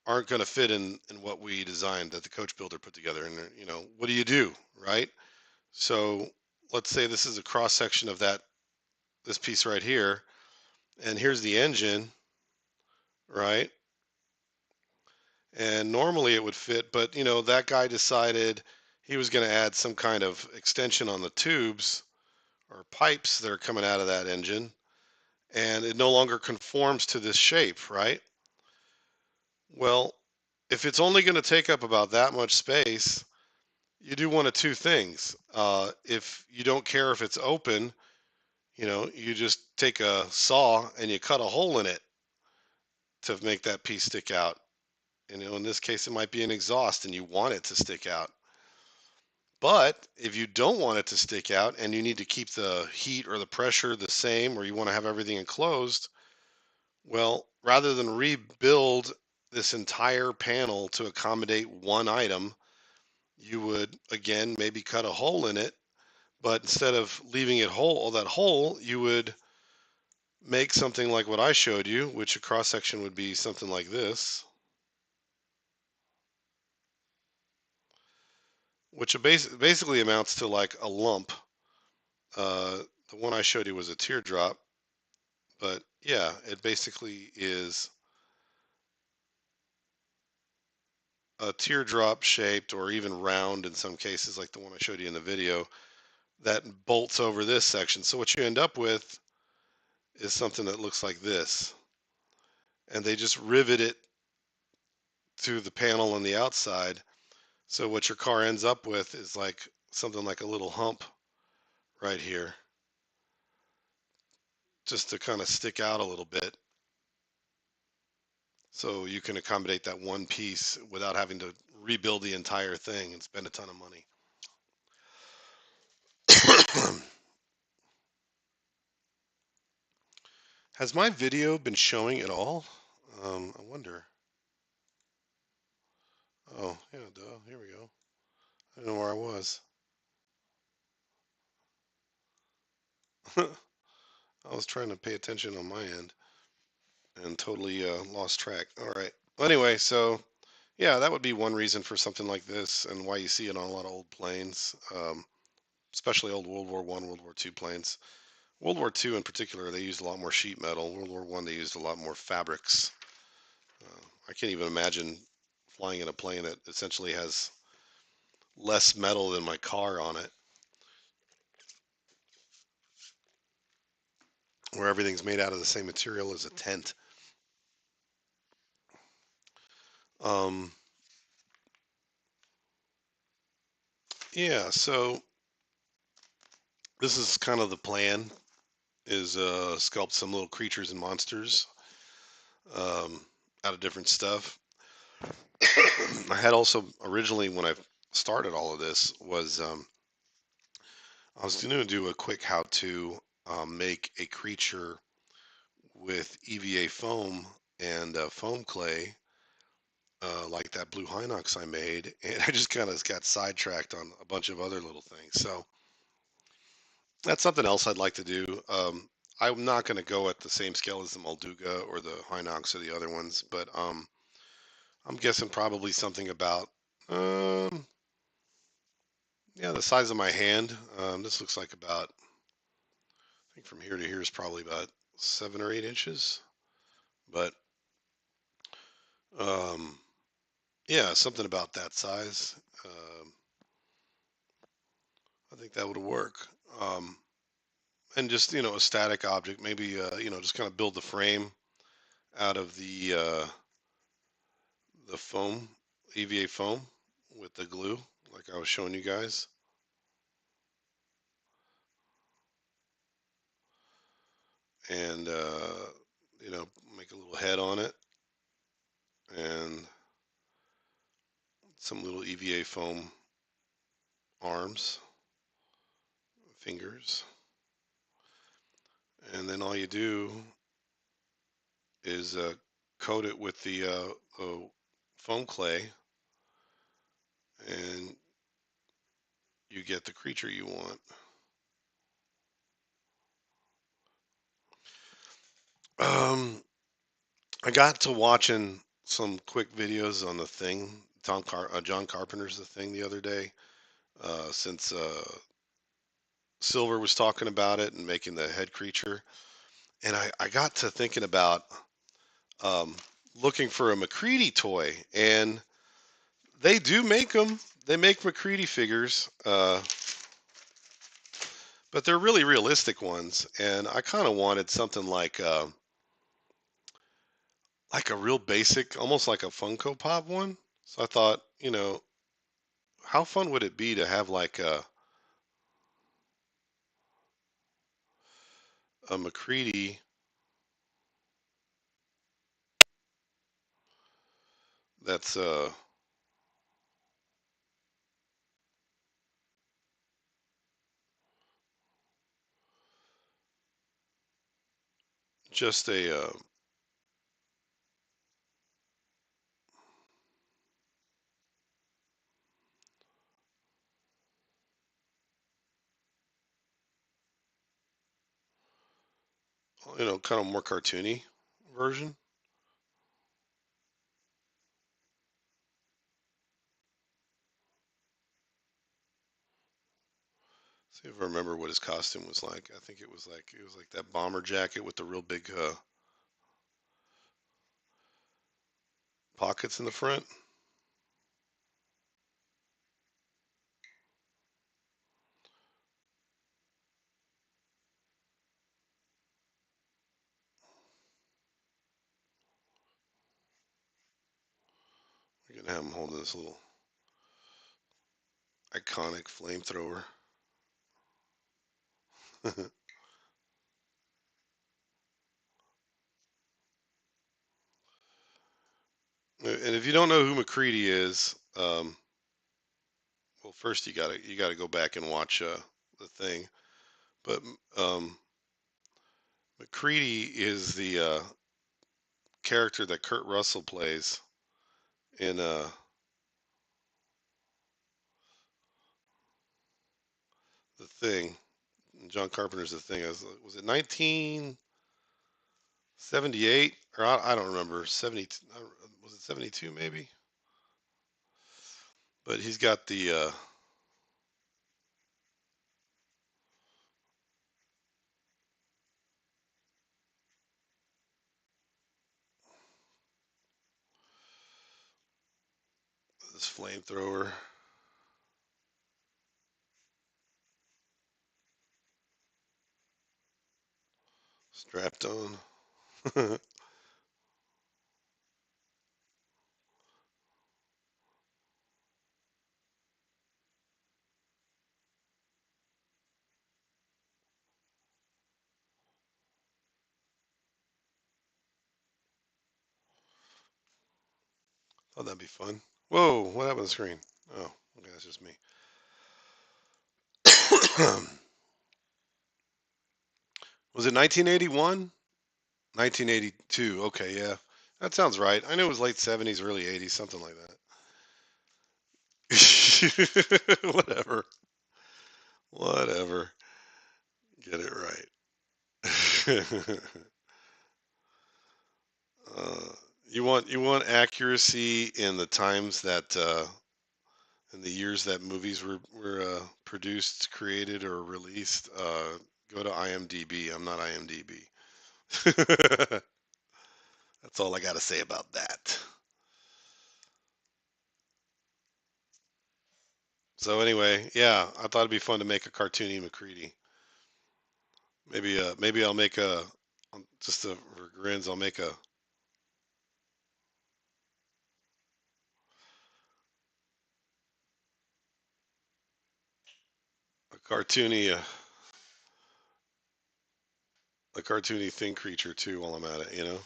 aren't going to fit in what we designed that the coach builder put together. And what do, right? So let's say this is a cross section of this piece right here, and here's the engine, right? And normally it would fit, but that guy decided he was going to add some kind of extension on the tubes or pipes that are coming out of that engine, and it no longer conforms to this shape, right? Well, if it's only going to take up about that much space, you do one of two things. If you don't care if it's open, you just take a saw and you cut a hole in it to make that piece stick out. And, in this case, it might be an exhaust and you want it to stick out. But if you don't want it to stick out and you need to keep the heat or the pressure the same, or you want to have everything enclosed, well, rather than rebuild this entire panel to accommodate one item, you would again maybe cut a hole in it, but instead of leaving it whole, that hole, you would make something like what I showed you, which a cross section would be something like this, which basically amounts to like a lump. The one I showed you was a teardrop, but yeah, it basically is a teardrop shaped or even round in some cases, like the one I showed you in the video, that bolts over this section. So what you end up with is something that looks like this. And they just rivet it to the panel on the outside. So what your car ends up with is like something like a little hump right here, just to kind of stick out a little bit. So you can accommodate that one piece without having to rebuild the entire thing and spend a ton of money. Has my video been showing at all? I wonder. Oh, yeah, duh. Here we go. I don't know where I was. I was trying to pay attention on my end and totally lost track. All right. Well, anyway, so yeah, that would be one reason for something like this, and why you see it on a lot of old planes, especially old World War One, World War Two planes. World War Two in particular, they used a lot more sheet metal. World War One, they used a lot more fabrics. I can't even imagine flying in a plane that essentially has less metal than my car on it, where everything's made out of the same material as a tent. Um, yeah, so this is kind of the plan: is sculpt some little creatures and monsters um, out of different stuff. I had also originally, when I started all of this, was I was going to do a quick how-to make a creature with EVA foam and foam clay, like that blue Hinox I made, and I just kind of got sidetracked on a bunch of other little things. So that's something else I'd like to do. I'm not going to go at the same scale as the Molduga or the Hinox or the other ones, but I'm guessing probably something about, um, yeah, the size of my hand. This looks like about, I think from here to here is probably about 7 or 8 inches. But um, yeah, something about that size. Um, I think that would work. Um, and just, a static object, maybe, just kind of build the frame out of the foam, EVA foam with the glue, like I was showing you guys. And, make a little head on it and some little EVA foam arms, fingers. And then all you do is coat it with the foam clay, and you get the creature you want. Um, I got to watching some quick videos on The Thing, John Carpenter's The Thing the other day, since Silver was talking about it and making the head creature. And I got to thinking about um, looking for a McCready toy, and they do make them. They make McCready figures, but they're really realistic ones. And I kind of wanted something like a real basic, almost like a Funko Pop one. So I thought, how fun would it be to have like a McCready that's just a kind of more cartoony version. See if I remember what his costume was like. I think it was like that bomber jacket with the real big pockets in the front. We're gonna have him holding this little iconic flamethrower. And if you don't know who McCready is, Um, well, first you gotta go back and watch the thing. But McCready is the character that Kurt Russell plays in the thing. John Carpenter's The Thing. Was it 1978 or I don't remember 70? Was it 72 maybe? But he's got this flamethrower strapped on. Thought that'd be fun. Whoa! What happened to the screen? Oh, okay, that's just me. Was it 1981? 1982. Okay, yeah. That sounds right. I knew it was late 70s, early 80s, something like that. Whatever. Whatever. Get it right. uh, you want accuracy in the times that in the years that movies were produced, created, or released. Go to IMDb. I'm not IMDb. That's all I got to say about that. So anyway, yeah, I thought it'd be fun to make a cartoony McCready. Maybe I'll make just for grins. I'll make a cartoony a cartoony thing creature too while I'm at it.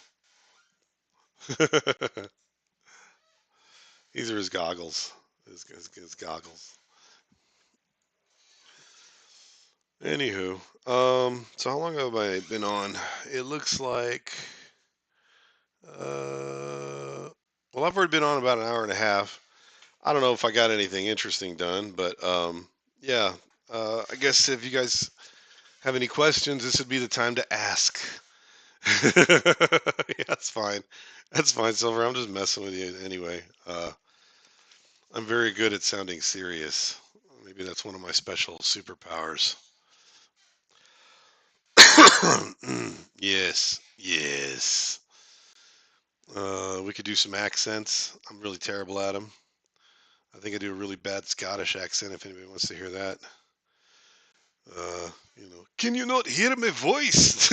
These are his goggles. His goggles. Anywho, so how long have I been on? It looks like, well, I've already been on about an hour and a half. I don't know if I got anything interesting done, but yeah. I guess if you guys have any questions, this would be the time to ask. Yeah, that's fine. That's fine, Silver. I'm just messing with you anyway. I'm very good at sounding serious. Maybe that's one of my special superpowers. Yes, yes. We could do some accents. I'm really terrible at them. I think I do a really bad Scottish accent if anybody wants to hear that. Can you not hear my voice?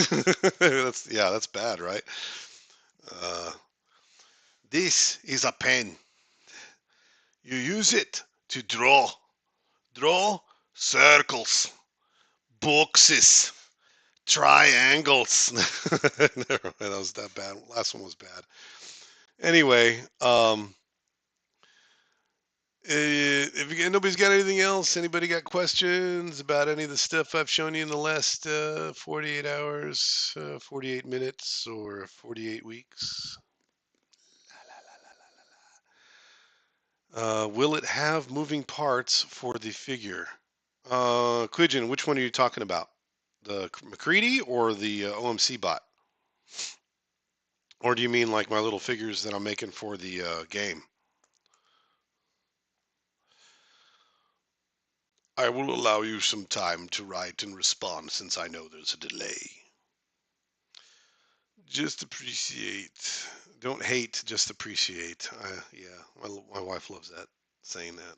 That's bad, right? Uh, this is a pen. You use it to draw circles, boxes, triangles. Never mind, that was that bad. Last one was bad. Anyway, if nobody's got anything else, anybody got questions about any of the stuff I've shown you in the last 48 hours, 48 minutes, or 48 weeks? Will it have moving parts for the figure? Quidgen, which one are you talking about? The McCready or the OMC bot? Or do you mean like my little figures that I'm making for the game? I will allow you some time to write and respond since I know there's a delay. Just appreciate. Don't hate, just appreciate. Yeah, my wife loves that, saying that.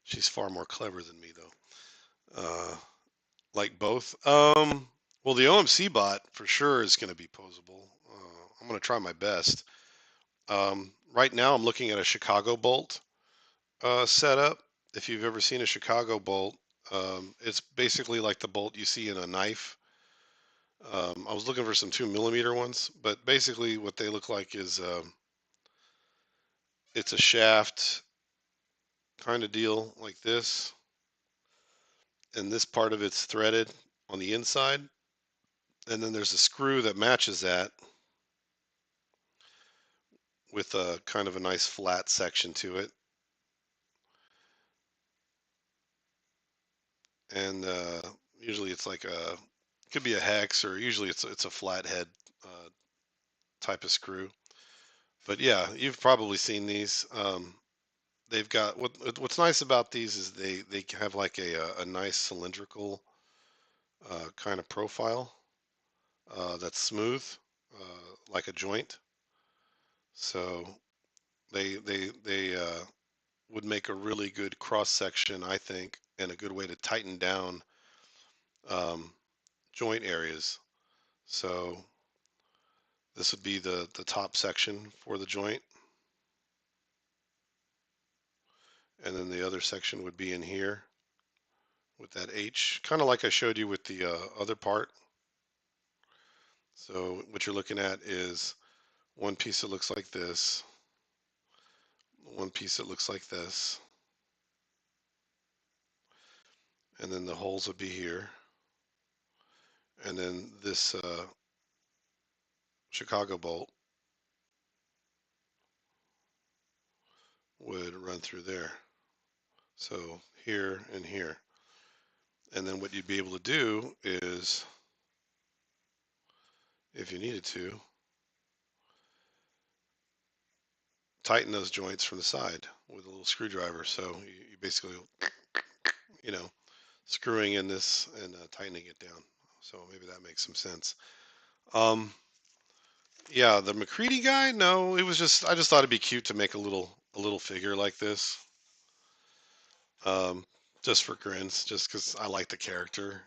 She's far more clever than me, though. Like both. Well, the OMC bot for sure is going to be posable. I'm going to try my best. Right now, I'm looking at a Chicago bolt setup. If you've ever seen a Chicago bolt, it's basically like the bolt you see in a knife. I was looking for some 2 millimeter ones, but basically what they look like is it's a shaft kind of deal like this, and this part of it's threaded on the inside, and then there's a screw that matches that with a kind of a nice flat section to it. And usually it's like a, could be a hex, or usually it's a flathead type of screw. But yeah, you've probably seen these. They've got what's nice about these is they have like a nice cylindrical kind of profile that's smooth, like a joint. So they would make a really good cross section, I think, and a good way to tighten down um, joint areas. So this would be the top section for the joint, and then the other section would be in here with that H, kind of like I showed you with the other part. So what you're looking at is one piece that looks like this, one piece that looks like this, and then the holes would be here, and then this Chicago bolt would run through there. So here and here. And then what you'd be able to do is, if you needed to, tighten those joints from the side with a little screwdriver. So you basically, you know, screwing in this and tightening it down. So maybe that makes some sense. Um, yeah, the McCready guy, no, it was just, I just thought it'd be cute to make a little figure like this. Um, just for grins, just because I like the character.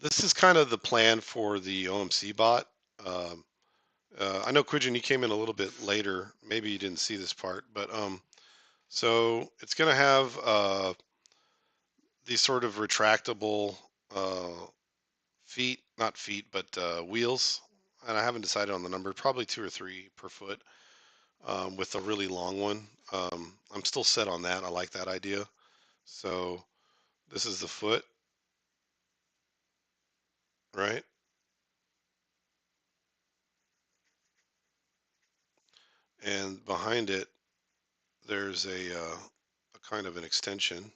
This is kind of the plan for the OMC bot. Um, I know Quidgen, you came in a little bit later. Maybe you didn't see this part, but so it's going to have these sort of retractable uh, feet, not feet, but wheels. And I haven't decided on the number, probably 2 or 3 per foot, with a really long one. I'm still set on that. I like that idea. So this is the foot, right? And behind it, there's a kind of an extension,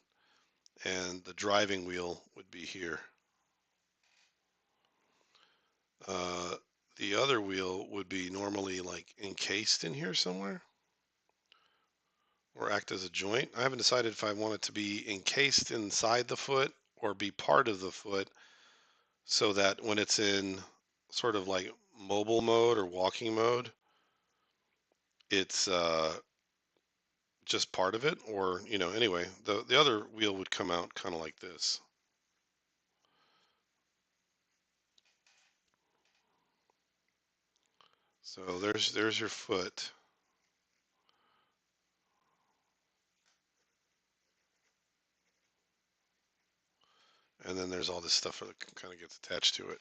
and the driving wheel would be here. Uh, the other wheel would be normally like encased in here somewhere or act as a joint. I haven't decided if I want it to be encased inside the foot or be part of the foot, so that when it's in sort of like mobile mode or walking mode, it's just part of it. Or, anyway, the other wheel would come out kind of like this. So there's your foot. And then there's all this stuff that kind of gets attached to it.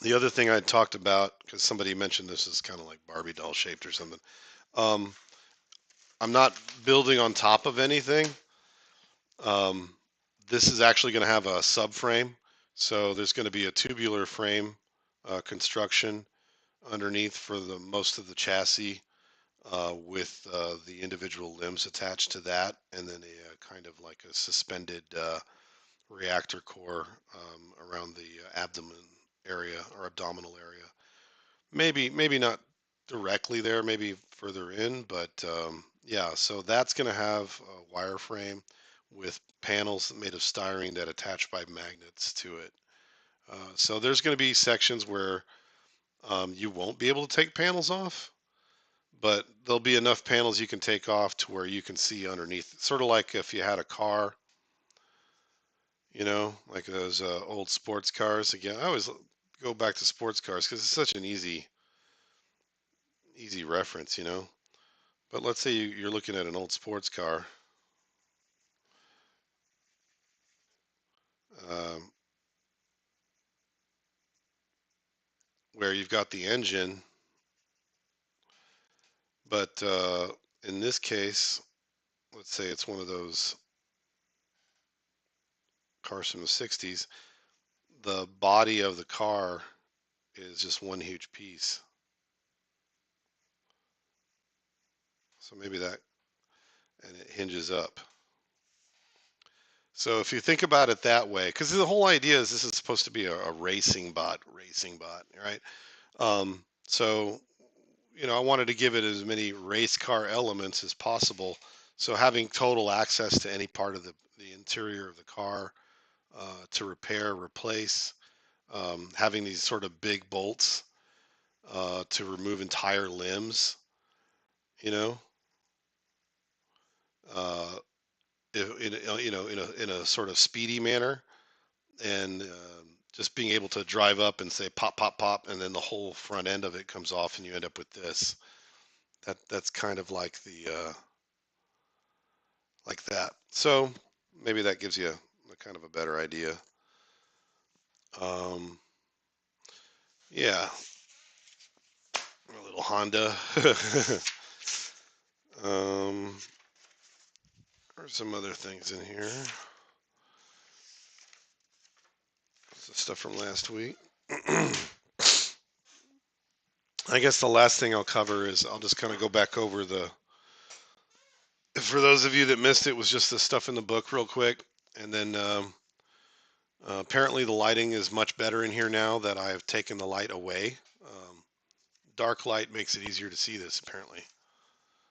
The other thing I talked about, because somebody mentioned this is kind of like Barbie doll shaped or something. Um, I'm not building on top of anything. Um, this is actually going to have a subframe. So there's going to be a tubular frame construction underneath for the most of the chassis, with the individual limbs attached to that, and then a kind of like a suspended reactor core around the abdomen area or abdominal area. Maybe not directly there, maybe further in, but yeah. So that's going to have a wireframe with panels made of styrene that attach by magnets to it. So there's going to be sections where you won't be able to take panels off, but there'll be enough panels you can take off to where you can see underneath. Sort of like if you had a car, like those old sports cars. Again, I always go back to sports cars because it's such an easy reference. But let's say you're looking at an old sports car, um, where you've got the engine But in this case, let's say it's one of those cars from the 60s, the body of the car is just one huge piece. So maybe that, and it hinges up. So if you think about it that way, because the whole idea is this is supposed to be a racing bot, right? So I wanted to give it as many race car elements as possible. So having total access to any part of the interior of the car to repair, replace, having these sort of big bolts to remove entire limbs, you know, uh, in a sort of speedy manner, and just being able to drive up and say pop, pop, pop, and then the whole front end of it comes off, and you end up with this. That's kind of like the like that. So maybe that gives you a kind of a better idea. Um, yeah, a little Honda. There's some other things in here. This is stuff from last week. I guess the last thing I'll cover is I'll just kind of go back over for those of you that missed it, was just the stuff in the book real quick. And then apparently the lighting is much better in here now that I have taken the light away. Dark light makes it easier to see this, apparently.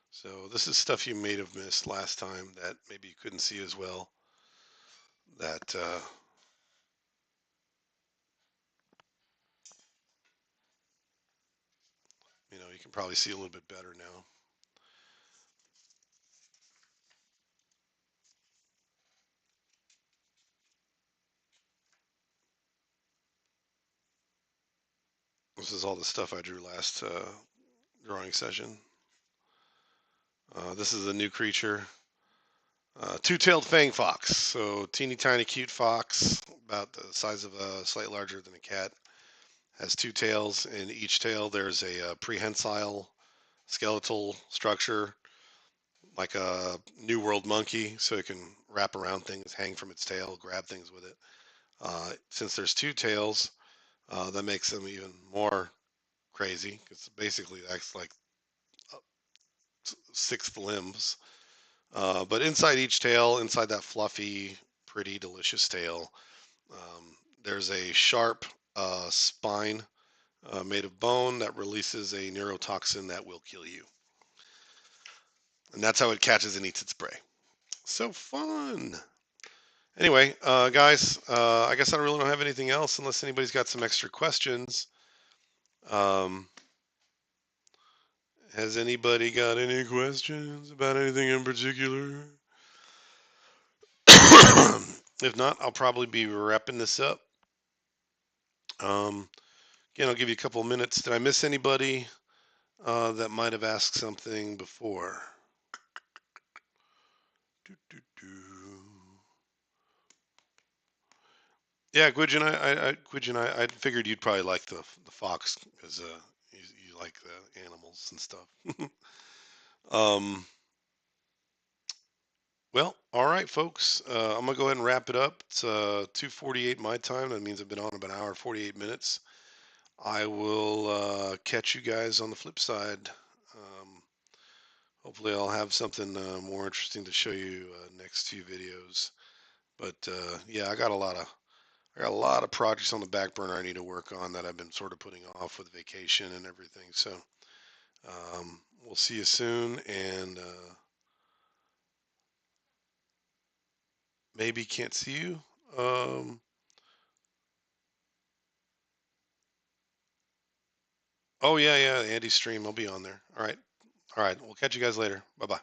So this is stuff you may have missed last time that maybe you couldn't see as well. That you can probably see a little bit better now. This is all the stuff I drew last drawing session. This is a new creature. Two-tailed Fang Fox. So teeny tiny cute fox, about the size of slightly larger than a cat. Has two tails. In each tail there's a prehensile skeletal structure, like a New World monkey, so it can wrap around things, hang from its tail, grab things with it. Since there's two tails, that makes them even more crazy. It's basically acts like sixth limbs. But inside each tail, inside that fluffy, pretty, delicious tail, there's a sharp spine made of bone that releases a neurotoxin that will kill you. And that's how it catches and eats its prey. So fun. Anyway, guys, I guess I really don't have anything else unless anybody's got some extra questions. Um, has anybody got any questions about anything in particular? If not, I'll probably be wrapping this up. Again, I'll give you a couple of minutes. Did I miss anybody that might have asked something before? Yeah, Gwidgen, I figured you'd probably like the fox because you like the animals and stuff. Well, all right, folks. I'm gonna go ahead and wrap it up. It's 2:48 my time. That means I've been on about an hour 48 minutes. I will catch you guys on the flip side. Hopefully, I'll have something more interesting to show you next few videos. But yeah, I got a lot of projects on the back burner I need to work on that I've been sort of putting off with vacation and everything. So we'll see you soon, and maybe can't see you. Oh yeah, yeah, Andy's stream. I'll be on there. All right, all right. We'll catch you guys later. Bye bye.